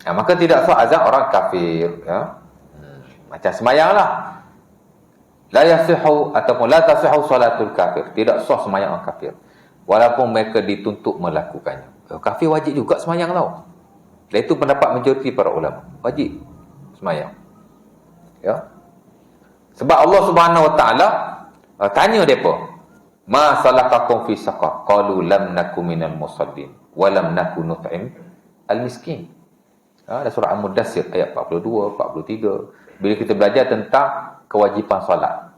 Maka tidak sah azan orang kafir, ya. Macam sembahyang lah. La yasihu ataupun la tasihu salatul kafir. Tidak sah sembahyang orang kafir. Walaupun mereka dituntut melakukannya. Kafir wajib juga sembahyang tau. Dan itu pendapat majoriti para ulama. Wajib sembahyang. Ya. Sebab Allah Subhanahu Wa Taala tanya depa, "Ma salakakum fi saqar?" Qalu lam nakum minal musallin wa lam nakun nut'im al-miskin. Dalam surah Al-Mudaththir ayat 42, 43. Bila kita belajar tentang kewajipan solat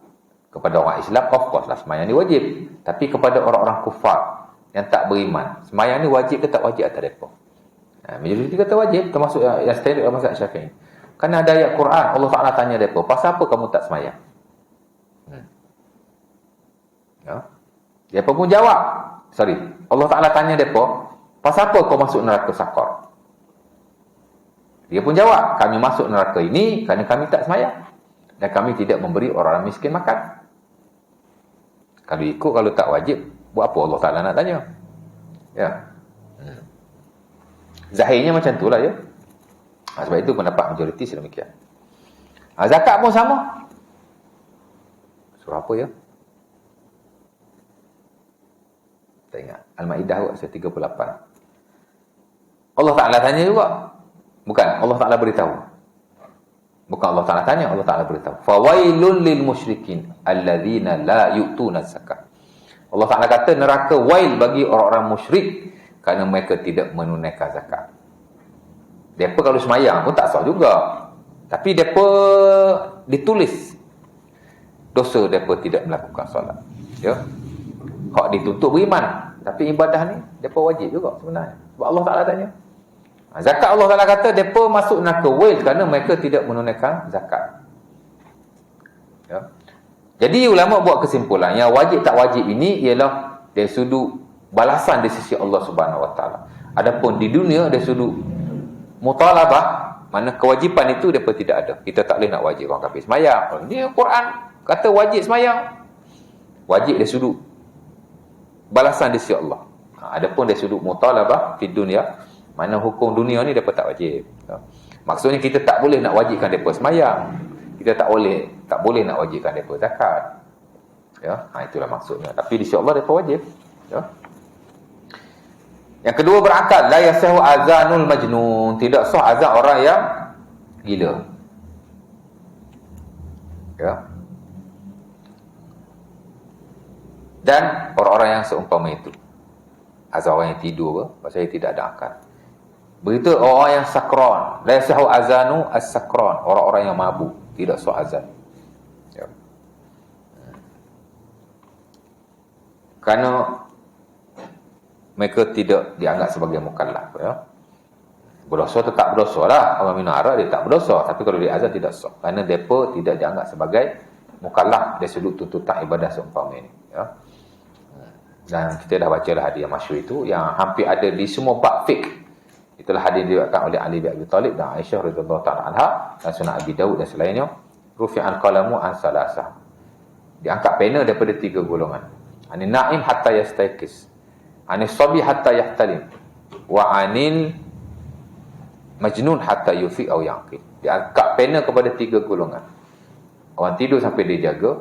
kepada orang Islam, of course lah sembahyang ni wajib. Tapi kepada orang-orang kufar yang tak beriman, sembahyang ni wajib ke tak wajib atas mereka? Majoriti kata wajib, termasuk yang standard dalam mazhab Syafi'i. Kerana ada ayat Quran, Allah Ta'ala tanya mereka, pasal apa kamu tak sembahyang? Ya. Mereka pun jawab, Allah Ta'ala tanya mereka, pasal apa kau masuk neraka Saqar? Dia pun jawab, kami masuk neraka ini kerana kami tak sembahyang dan kami tidak memberi orang miskin makan. Kalau ikut, kalau tak wajib, buat apa Allah Ta'ala nak tanya? Ya. Zahirnya macam itulah, ya. Sebab itu pendapat majoriti sedemikian. Zakat pun sama. Surah apa, ya? Tak ingat. Al-Ma'idah ayat 38. Allah Ta'ala tanya juga. Bukan, Allah Ta'ala beritahu. Bukan Allah Ta'ala tanya, Allah Ta'ala beritahu. Fawailun lil musyrikin alladzina la yu'tuna zakat. Allah Ta'ala kata neraka wail bagi orang-orang musyrik kerana mereka tidak menunaikan zakat. Mereka kalau semayang pun tak sah juga. Tapi mereka ditulis dosa mereka tidak melakukan solat. Ya. Hak dituntut beriman. Tapi ibadah ni mereka wajib juga sebenarnya. Sebab Allah Ta'ala tanya. Zakat Allah Ta'ala kata mereka masuk neraka wail kerana mereka tidak menunaikan zakat. Ya. Jadi ulama buat kesimpulan yang wajib tak wajib ini ialah dari sudut balasan di sisi Allah Subhanahu Wa Taala. Adapun di dunia dari sudut mutalabah, mana kewajipan itu mereka tidak ada. Kita tak boleh nak wajib orang kafir semayang. Ini Quran kata wajib semayang. Wajib dari sudut balasan di sisi Allah. Adapun dari sudut mutalabah di dunia, mana hukum dunia ni mereka tak wajib. Maksudnya kita tak boleh nak wajibkan mereka semayang. Kita tak boleh tak boleh nak wajibkan mereka zakat. Ya, itulah maksudnya. Tapi di sisi Allah mereka wajib. Ya. Yang kedua berakal, la yasahu azanul majnun, tidak sah azan orang yang gila. Ya. Dan orang-orang yang seumpama itu, azan orang yang tidur apa? Pasal tidak ada akal. Begitu orang yang sakran, la yasahu azanu as-sakran, orang-orang yang mabuk, tidak sah azan. Ya. Kerana mereka tidak dianggap sebagai mukallaf, ya. Berdosa tetap berdosa lah. Orang minum arak dia tak berdosa, tapi kalau dia azan tidak sah. Kerana mereka tidak dianggap sebagai mukallaf dari sudut tuntutan ibadah seumpama ini, ya. Dan kita dah baca lah hadis yang masyhur itu, yang hampir ada di semua bab fiqh. Itulah hadis diriwayatkan oleh Ali bin Abi Thalib dan Aisyah radhiyallahu ta'ala anha dan Sunan Abi Daud dan selainnya. Rufi'an qalamu an salasah. Diangkat pena daripada 3 golongan. Anin na'im hatta yastayqis. Anis sabi hatta yahtalim. Wa anil majnun hatta yufi au yaqil. Diangkat pena kepada 3 golongan. Orang tidur sampai dia jaga,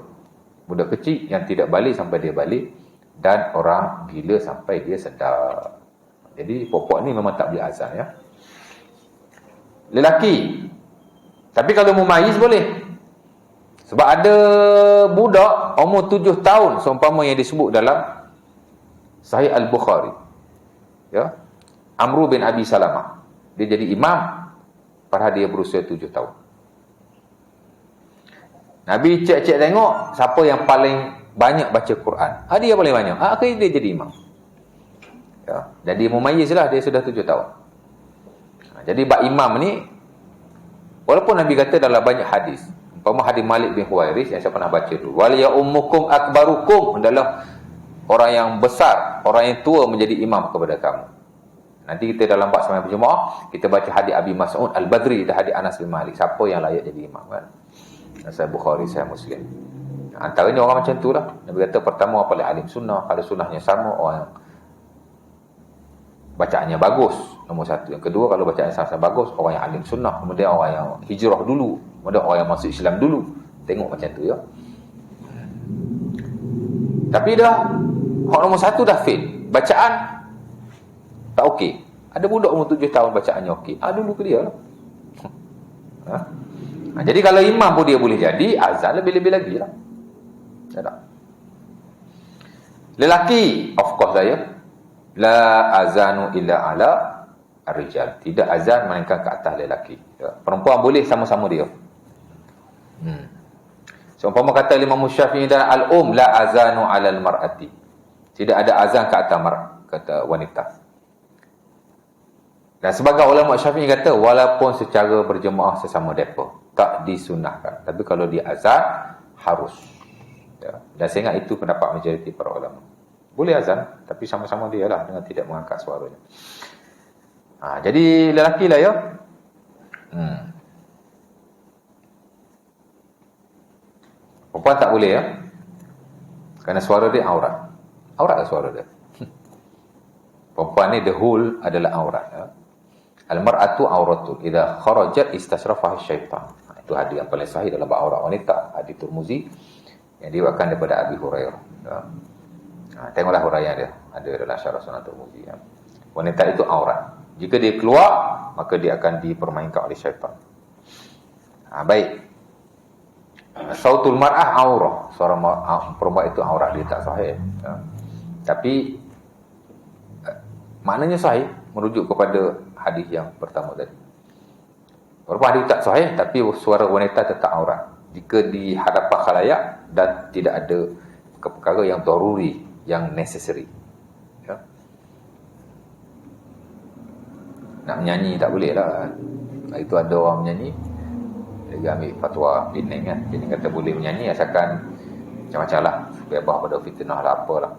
budak kecil yang tidak balik sampai dia balik, dan orang gila sampai dia sedar. Jadi pokok ni memang tak boleh azan, ya. Lelaki. Tapi kalau mumayyiz boleh. Sebab ada budak umur 7 tahun seumpama yang disebut dalam Sahih Al-Bukhari. Ya. Amru bin Abi Salamah. Dia jadi imam pada dia berusia 7 tahun. Nabi cek-cek tengok siapa yang paling banyak baca Quran. Dia paling banyak. Akhirnya dia jadi imam. Ya. Jadi mumayyiz lah, dia sudah 7 tahun. Jadi bab imam ni, walaupun Nabi kata dalam banyak hadis, umpama hadis Malik bin Huwairis yang saya pernah baca dulu, wal ya ummukum akbarukum, adalah orang yang besar, orang yang tua menjadi imam kepada kamu. Nanti kita dalam bab sembahyang berjemaah, kita baca hadis Abi Mas'ud Al-Badri dan hadis Anas bin Malik, siapa yang layak jadi imam, kan? Sahih Bukhari, Sahih Muslim. Antaranya orang macam tu lah. Nabi kata pertama paling alim sunnah, kalau sunnahnya sama, orang yang bacaannya bagus, nombor 1. Yang kedua, kalau bacaan sama-sama bagus, orang yang alim sunnah. Kemudian orang yang hijrah dulu, kemudian orang yang masuk Islam dulu. Tengok macam tu, ya. Tapi dah orang nombor 1 dah fail. Bacaan tak okey. Ada budak umur 7 tahun bacaannya okey. Dulu ke dia lah. Jadi kalau imam pun dia boleh jadi, azan lebih-lebih lagi lah. Tak. Lelaki, of course saya, la azanu illa ala ar-rijal. Tidak azan melainkan ke atas lelaki. Ya. Perempuan boleh sama-sama dia. Seumpama kata Imam Syafi'i dan al-um, la azanu ala al-mar'ati. Tidak ada azan ke atas kata wanita. Dan sebagai ulama Syafi'i kata, walaupun secara berjemaah sesama mereka, tak disunahkan. Tapi kalau dia azan, harus. Ya. Dan saya ingat itu pendapat majoriti para ulama. Boleh azan, tapi sama-sama dia lah, dengan tidak mengangkat suaranya. Jadi lelaki lah, ya. Perempuan tak boleh, ya. Kerana suara dia aurat. Aurat lah suara dia. Perempuan ni, the whole adalah aurat, ya. Al-mar'atu auratul idza kharajat istasrafaha syaitan. Itu hadis yang paling sahih dalam bab aurat wanita, hadis Tirmizi yang diriwayatkan daripada Abi Hurairah. Ya. Tengoklah huraian dia, ada dalam Syarah Sunan Tirmizi, ya. Wanita itu aurat. Jika dia keluar, maka dia akan dipermainkan oleh syaitan. Baik. Sautul mar'ah aurah. Suara perempuan itu aurat, dia tak sahih. Ya. Tapi maknanya sahih merujuk kepada hadis yang pertama tadi. Walaupun hadis tak sahih, tapi suara wanita tetap aurat jika di hadapan khalayak dan tidak ada perkara yang daruri, yang necessary, ya. Nak menyanyi tak boleh lah. Itu ada orang menyanyi, dia ambil fatwa Penang, kan. Penang kata boleh menyanyi asalkan macam-macam lah, bebas pada fitnah lah, apalah.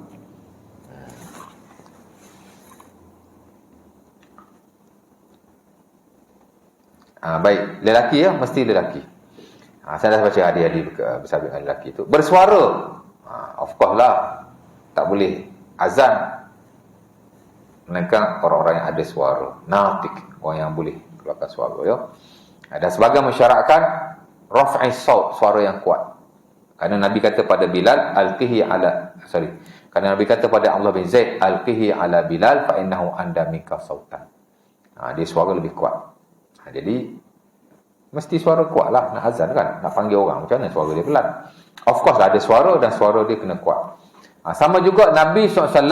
Baik, lelaki, ya, mesti lelaki. Saya dah baca hadis-hadis bersabit dengan lelaki itu. Bersuara, of course lah, tak boleh azan melainkan orang-orang yang ada suara, natik, orang yang boleh keluarkan suara, ya. Dan sebagai masyarakat, raf'i saut, suara yang kuat. Kerana Nabi kata pada Bilal, kerana Nabi kata pada Abdullah bin Zaid, alqihi ala Bilal fa innahu anda minka sautan. Dia suara lebih kuat. Jadi mesti suara kuat lah nak azan kan, nak panggil orang, macam mana suara dia pelan? Of course ada suara dan suara dia kena kuat. Sama juga Nabi SAW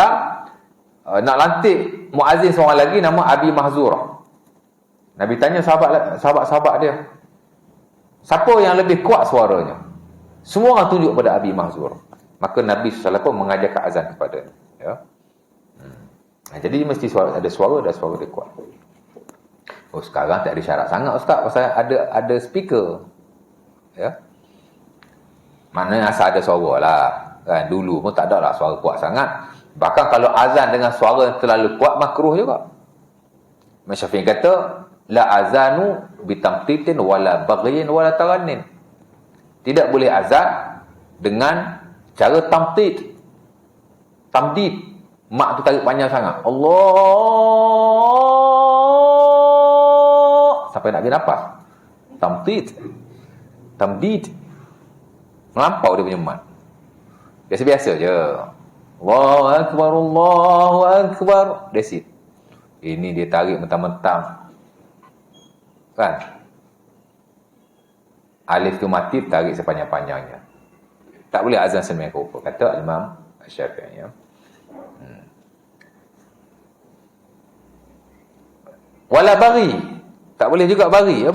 nak lantik muazzin seorang lagi nama Abi Mahzurah. Nabi tanya sahabat-sahabat dia, siapa yang lebih kuat suaranya? Semua orang tunjuk pada Abi Mahzurah. Maka Nabi SAW pun mengajarkan azan kepada dia. Jadi mesti ada suara dan suara dia kuat. Sekarang tak ada syarat sangat Ustaz, pasal ada speaker. Ya. Maknanya asal ada suara lah. Kan? Dulu pun tak ada lah suara kuat sangat. Bahkan kalau azan dengan suara yang terlalu kuat, makruh juga. Imam Syafi'i kata, la azanu bitamtitin wala baghyin wala tarannin. Tidak boleh azan dengan cara tamtid. Mak tu tarik panjang sangat. Allah sampai nak ambil nafas. Tamdid. Melampau dia punya mat. Biasa-biasa je. Allahu Akbar, Allahu Akbar. That's it. Ini dia tarik mentang-mentang. Kan? Alif tu mati, tarik sepanjang-panjangnya. Tak boleh azan sembahyang rupa, kata Imam Syafi'i. Ya. Wala bari. Tak boleh juga bari.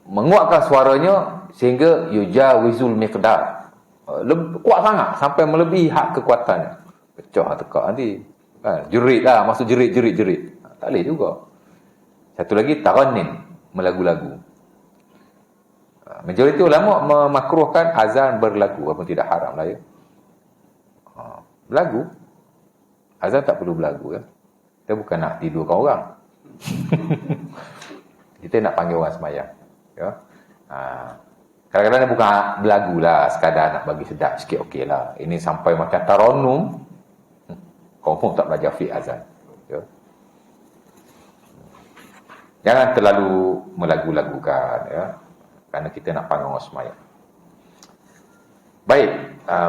Menguatkan suaranya sehingga yujawizul miqdar. Kuat sangat sampai melebihi had kekuatannya. Pecah tekak nanti. Kan? Jerit lah, maksud jerit. Tak boleh juga. Satu lagi tarannin, melagu-lagu. Majoriti ulama memakruhkan azan berlagu, walaupun tidak haram lah ya. Berlagu. Azan tak perlu berlagu ya. Kita bukan nak tidurkan orang. Kita nak panggil orang semayang. Ya. Kadang-kadang dia bukan berlagu lah, sekadar nak bagi sedap sikit, okey lah. Ini sampai macam taranum, kau pun tak belajar fiqh azan. Ya. Jangan terlalu melagu-lagukan ya. Kerana kita nak panggil orang semayang. Baik,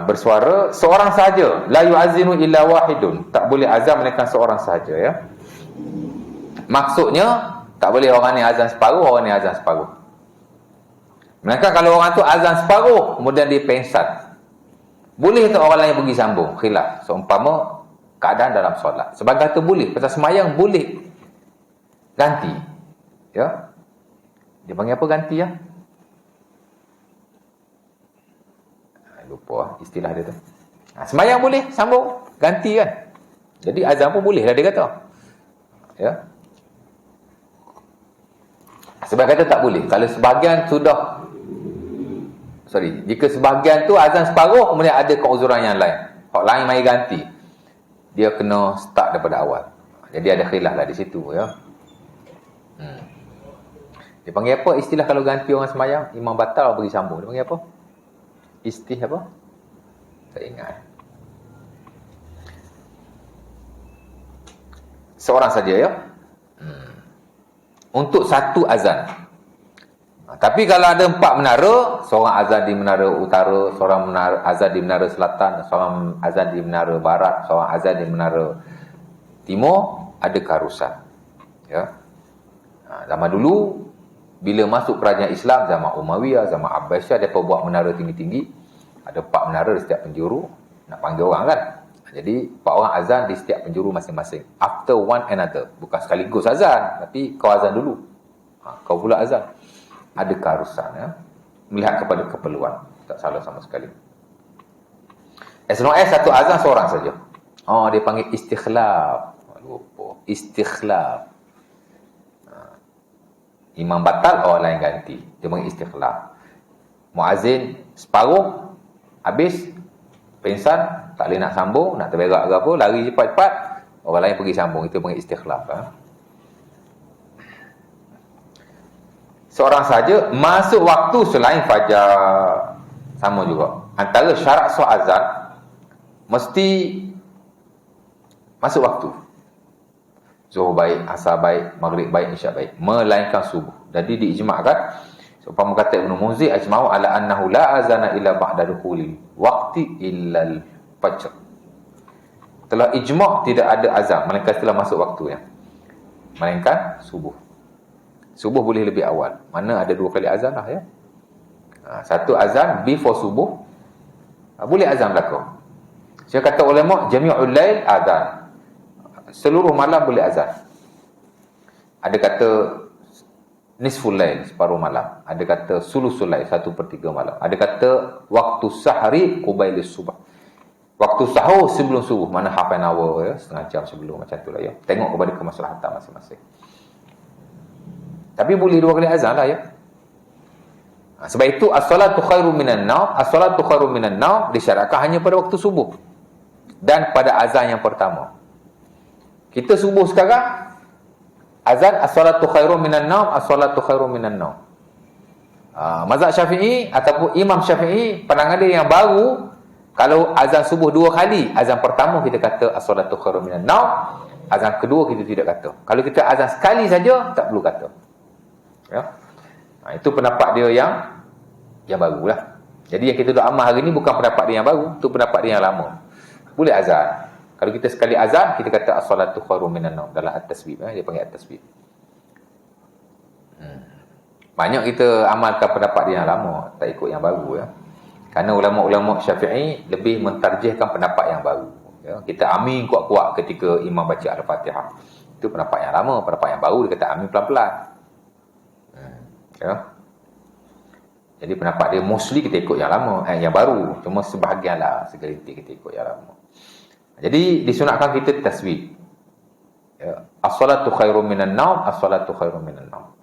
bersuara seorang sahaja, la yu'azzinu illa wahidun. Tak boleh azan melainkan seorang sahaja ya. Maksudnya tak boleh orang ni azan separuh, orang ni azan separuh. Melainkan kalau orang tu azan separuh, kemudian dia pengsan. Boleh tak orang lain pergi sambung? Khilaf. Seumpama keadaan dalam solat. Sebagai tu boleh, pasal semayang boleh ganti. Ya. Dia panggil apa ganti ya? Lupa istilah dia tu. Semayang boleh sambung, ganti kan. Jadi azan pun boleh lah dia kata. Ya. Sebab kata tak boleh. Kalau sebahagian jika sebahagian tu azan separuh, kemudian ada keuzuran yang lain. Hak lain mari ganti. Dia kena start daripada awal. Jadi ada khilaf lah di situ ya. Dia panggil apa istilah kalau ganti orang semayang? Imam batal beri sambung. Dia panggil apa? Apa? Tak ingat. Seorang saja ya. Untuk satu azan. Tapi kalau ada 4 menara, seorang azan di menara utara, seorang azan di menara selatan, seorang azan di menara barat, seorang azan di menara timur, ada keharusan. Ya. Zaman dulu bila masuk kerajaan Islam, zaman Umayyah, zaman Abbasiyah, mereka buat menara tinggi-tinggi. Ada 4 menara di setiap penjuru. Nak panggil orang kan. Jadi 4 orang azan di setiap penjuru masing-masing. After one another. Bukan sekaligus azan. Tapi kau azan dulu. Kau pula azan. Ada keharusan. Ya? Melihat kepada keperluan. Tak salah sama sekali. As long as satu azan seorang saja. Dia panggil istikhlaf. Lupa. Istikhlaf. Imam batal, orang lain ganti. Dia panggil istikhlaf. Muazzin separuh, habis, pengsan, tak boleh nak sambung, nak terberak ke apa, lari cepat-cepat, orang lain pergi sambung. Itu panggil istikhlaf. Seorang saja, masuk waktu selain fajar. Sama juga. Antara syarat sah azan, mesti masuk waktu. Zuhur baik, asar baik, maghrib baik, isyak baik. Melainkan subuh. Jadi diijma'kan, Seumpama kata Ibn Munzir, ajma'u ala annahu la azana illa ba'da dukhulil waqti illa al-fajr. Telah ijma' tidak ada azan melainkan setelah masuk waktunya, melainkan subuh. Subuh boleh lebih awal. Mana ada 2 kali azan lah ya. Satu azan before subuh, boleh azan berlaku. Saya kata ulama, jami'ul lail azan. Seluruh malam boleh azan. Ada kata nisful lail, separuh malam. Ada kata sulusul lail, 1/3 malam. Ada kata waktu sahri qubailis subah. Waktu sahur sebelum subuh, mana half an hour ya, setengah jam sebelum, macam tu lah ya. Tengok kepada kemaslahatan masing-masing. Tapi boleh 2 kali azan lah ya. Sebab itu as-salatu khairum minan naum, as-salatu khairum minan naum disyaratkan hanya pada waktu subuh dan pada azan yang pertama. Kita subuh sekarang, azan as-salatu khairum minan naum, as-salatu khairum minan naum. Mazhab Syafi'i ataupun Imam Syafi'i, pandangan dia yang baru, kalau azan subuh 2 kali, azan pertama kita kata as-salatu khairum minan naum, azan kedua kita tidak kata. Kalau kita azan sekali saja, tak perlu kata. Ya. Itu pendapat dia yang barulah. Jadi yang kita duk amal hari ni bukan pendapat dia yang baru, tu pendapat dia yang lama. Boleh azan. Kalau kita sekali azan, kita kata as-salatu khairum minan naum dalam at-tasbih, dia panggil at-tasbih. Banyak kita amalkan pendapat dia yang lama, tak ikut yang baru ya. Kerana ulama-ulama Syafi'i lebih mentarjihkan pendapat yang baru. Ya. Kita amin kuat-kuat ketika imam baca Al-Fatihah. Itu pendapat yang lama, pendapat yang baru dia kata amin pelan-pelan. Ya. Jadi pendapat dia mostly kita ikut yang lama, yang baru. Cuma sebahagianlah, segelintir kita ikut yang lama. Jadi disunatkan kita tasbih. Ya. As-salatu khairum minan naum, as-salatu khairum minan naum.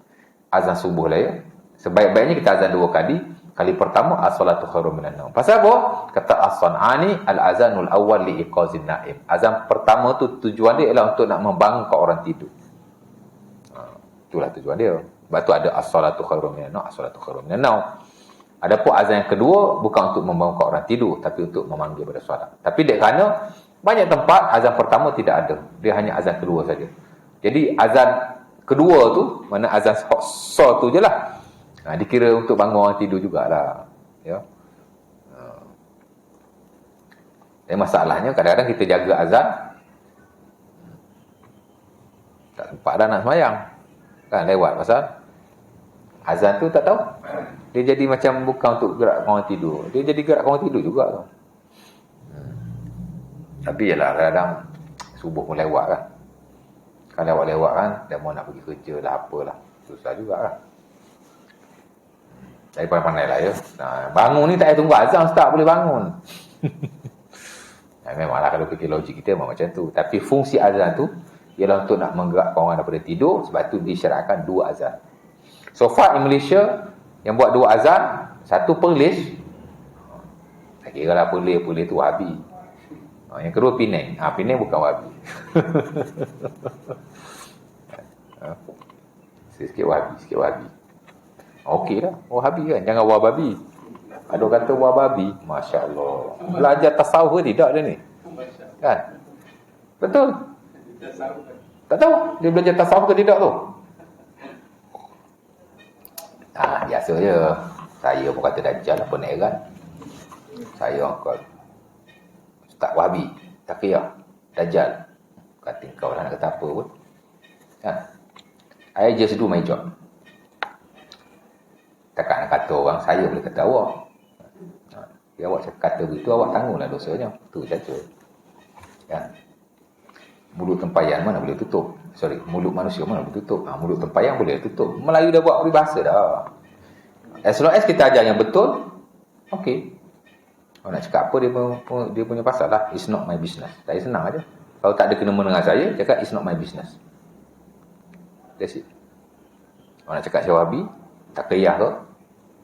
Azan subuh lah ya. Sebaik-baiknya kita azan 2 kali. Kali pertama as-salatu khairum minan naum. Pasal apa? Kata As-San'ani, al-azanul awwal li iqazin naim. Azan pertama tu tujuan dia ialah untuk nak membangunkan orang tidur. Itulah tujuan dia. Sebab tu ada as-salatu khairum minan naum, as-salatu khairum minan naum. Adapun azan yang kedua bukan untuk membangunkan orang tidur, tapi untuk memanggil pada solat. Tapi dek kerana banyak tempat azan pertama tidak ada. Dia hanya azan kedua saja. Jadi azan kedua tu, mana azan so tu je lah. Dikira untuk bangun orang tidur jugalah. Ya. Dan masalahnya kadang-kadang kita jaga azan, tak sempat dah nak semayang. Kan lewat pasal azan tu tak tahu. Dia jadi macam bukan untuk gerak orang tidur. Dia jadi gerak orang tidur juga tu. Tapi yalah kadang-kadang subuh pun lewat kan. Kan lewat-lewat kan, dah mau nak pergi kerja lah apalah. Susah juga kan. Jadi pandai-pandai lah ya. Bangun ni tak payah tunggu azan, start boleh bangun. Memanglah kalau fikir logik kita memang macam tu. Tapi fungsi azan tu ialah untuk nak menggerakkan orang daripada tidur. Sebab tu disyaratkan 2 azan. So far di Malaysia yang buat 2 azan, satu Perlis. Tak kira lah Perlis tu Wahabi. Yang kedua Penang. Penang bukan Wahabi. Sikit Wahabi. Okey lah, Wahabi kan, jangan Wahabi. Ada orang kata Wahabi, Masya Allah. Belajar tasawuf ke tidak dia ni? Kan? Betul? Tak tahu dia belajar tasawuf ke tidak tu? Biasa je. Saya pun kata Dajjal apa nak heran. Saya kata Ustaz Wahabi, tak kira Dajjal. Kata kau lah nak kata apa pun. Kan? I just do my job. Takkan nak kata orang, saya boleh kata awak. Dia awak kata begitu, awak tanggunglah dosanya. Itu saja. Kan? Mulut tempayan mana boleh tutup? Mulut manusia mana boleh tutup? Mulut tempayan boleh tutup. Melayu dah buat peribahasa dah. As long as kita ajar yang betul, okey. Kalau nak cakap apa dia punya pasal lah. It's not my business. Saya senang aja. Kalau tak ada kena-mena dengan saya, cakap it's not my business. That's it. Kalau nak cakap saya Wahabi, tak kiyah ke?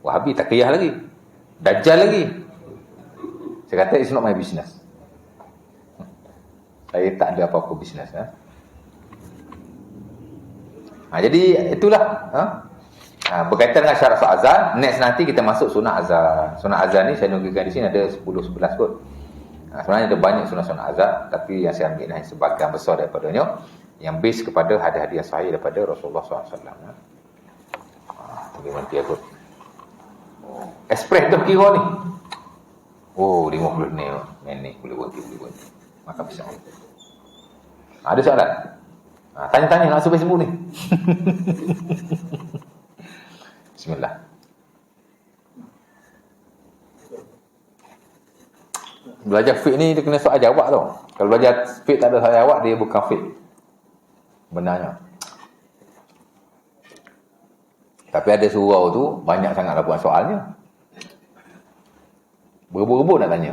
Wahabi tak kiyah lagi. Dajjal lagi. Saya kata it's not my business. Saya tak ada apa-apa bisnes. Jadi itulah. Berkaitan dengan syarat azan. Next nanti kita masuk sunat azan. Sunat azan ni saya nukilkan di sini ada 10-11 kot. Sebenarnya ada banyak sunat-sunat azan, tapi yang saya ambil hanya sebahagian besar daripadanya yang base kepada hadis-hadis sahih daripada Rasulullah SAW. Tapi nanti aku Express dah kira ni. Oh, 50 minit boleh berhenti. Makan pisang. Ada soalan? Tanya-tanya nak sampai sembuh ni. Bismillah. Belajar fiqh ni dia kena soal jawab tau. Kalau belajar fiqh tak ada soal jawab, dia bukan fiqh. Benarnya. Tapi ada surau tu banyak sangat laporan soalnya. Berebut-rebut nak tanya.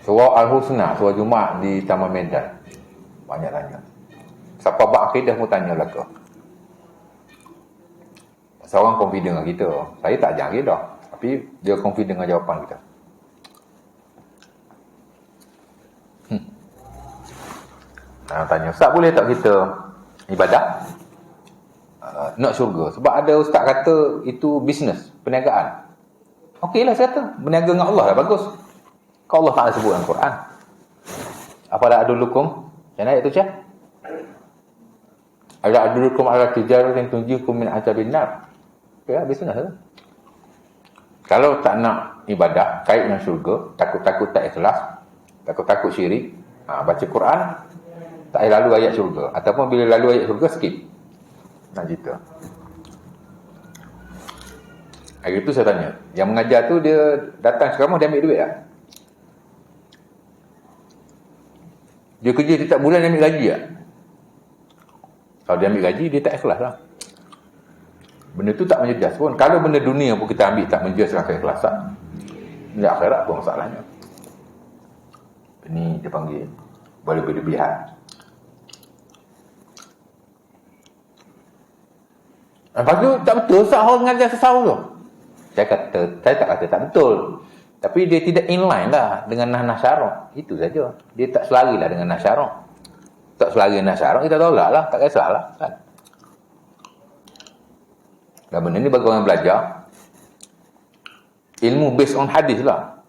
Surau Al-Husna, surau Jumaat di Taman Medan. Banyak tanya. Siapa bab akidah pun tanya belaka. Seorang confident dengan kita. Saya tak ajar akidah. Tapi dia confident dengan jawapan kita. Tanya, Ustaz boleh tak kita ibadah? Nak syurga. Sebab ada ustaz kata itu bisnes, perniagaan. Okeylah saya kata, berniaga dengan Allah dah bagus. Kalau Allah Ta'ala sebut dalam Quran. Apalah adulukum? Macam ayat tu Syah? Ada adulukum ala tijarah yang tunjikum min azabin nar. Ya, bisnes tu. Kalau tak nak ibadah, kait dengan syurga, takut-takut tak ikhlas, takut-takut syirik, baca Quran, tak payah lalu ayat syurga. Ataupun bila lalu ayat syurga, skip. Nak cerita. Hari tu saya tanya, yang mengajar tu dia datang ceramah, dia ambil duit tak? Dia kerja setiap bulan, dia ambil gaji tak? Kalau dia ambil gaji, dia tak ikhlas lah. Benda tu tak menjejas pun. Kalau benda dunia pun kita ambil tak menjejaskan keikhlasan, benda akhirat pun masalahnya. Ini dia panggil boleh berlebihan. Lepas tu tak betul Ustaz orang mengajar sesau tu. Saya tak kata tak betul. Tapi dia tidak inline lah dengan nah syarak. Itu saja. Dia tak selari lah dengan nah syarak. Tak selari dengan nah syarak, kita tolak lah. Tak kisahlah kan. Dan benda ni bagi orang belajar ilmu based on hadis lah.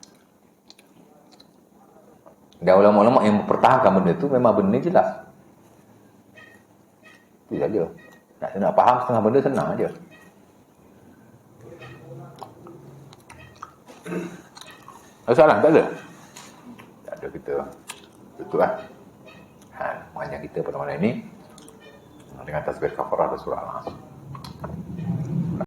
Dan ulama-ulama yang mempertahankan benda tu memang benda ni jelas. Itu saja. Nak faham setengah benda senang aja. Ada soalan? Tak ada? Tak ada, kita tutup lah. Mengajar kita pada malam ini dengan tasbih kafarah dan surah Al-Asr.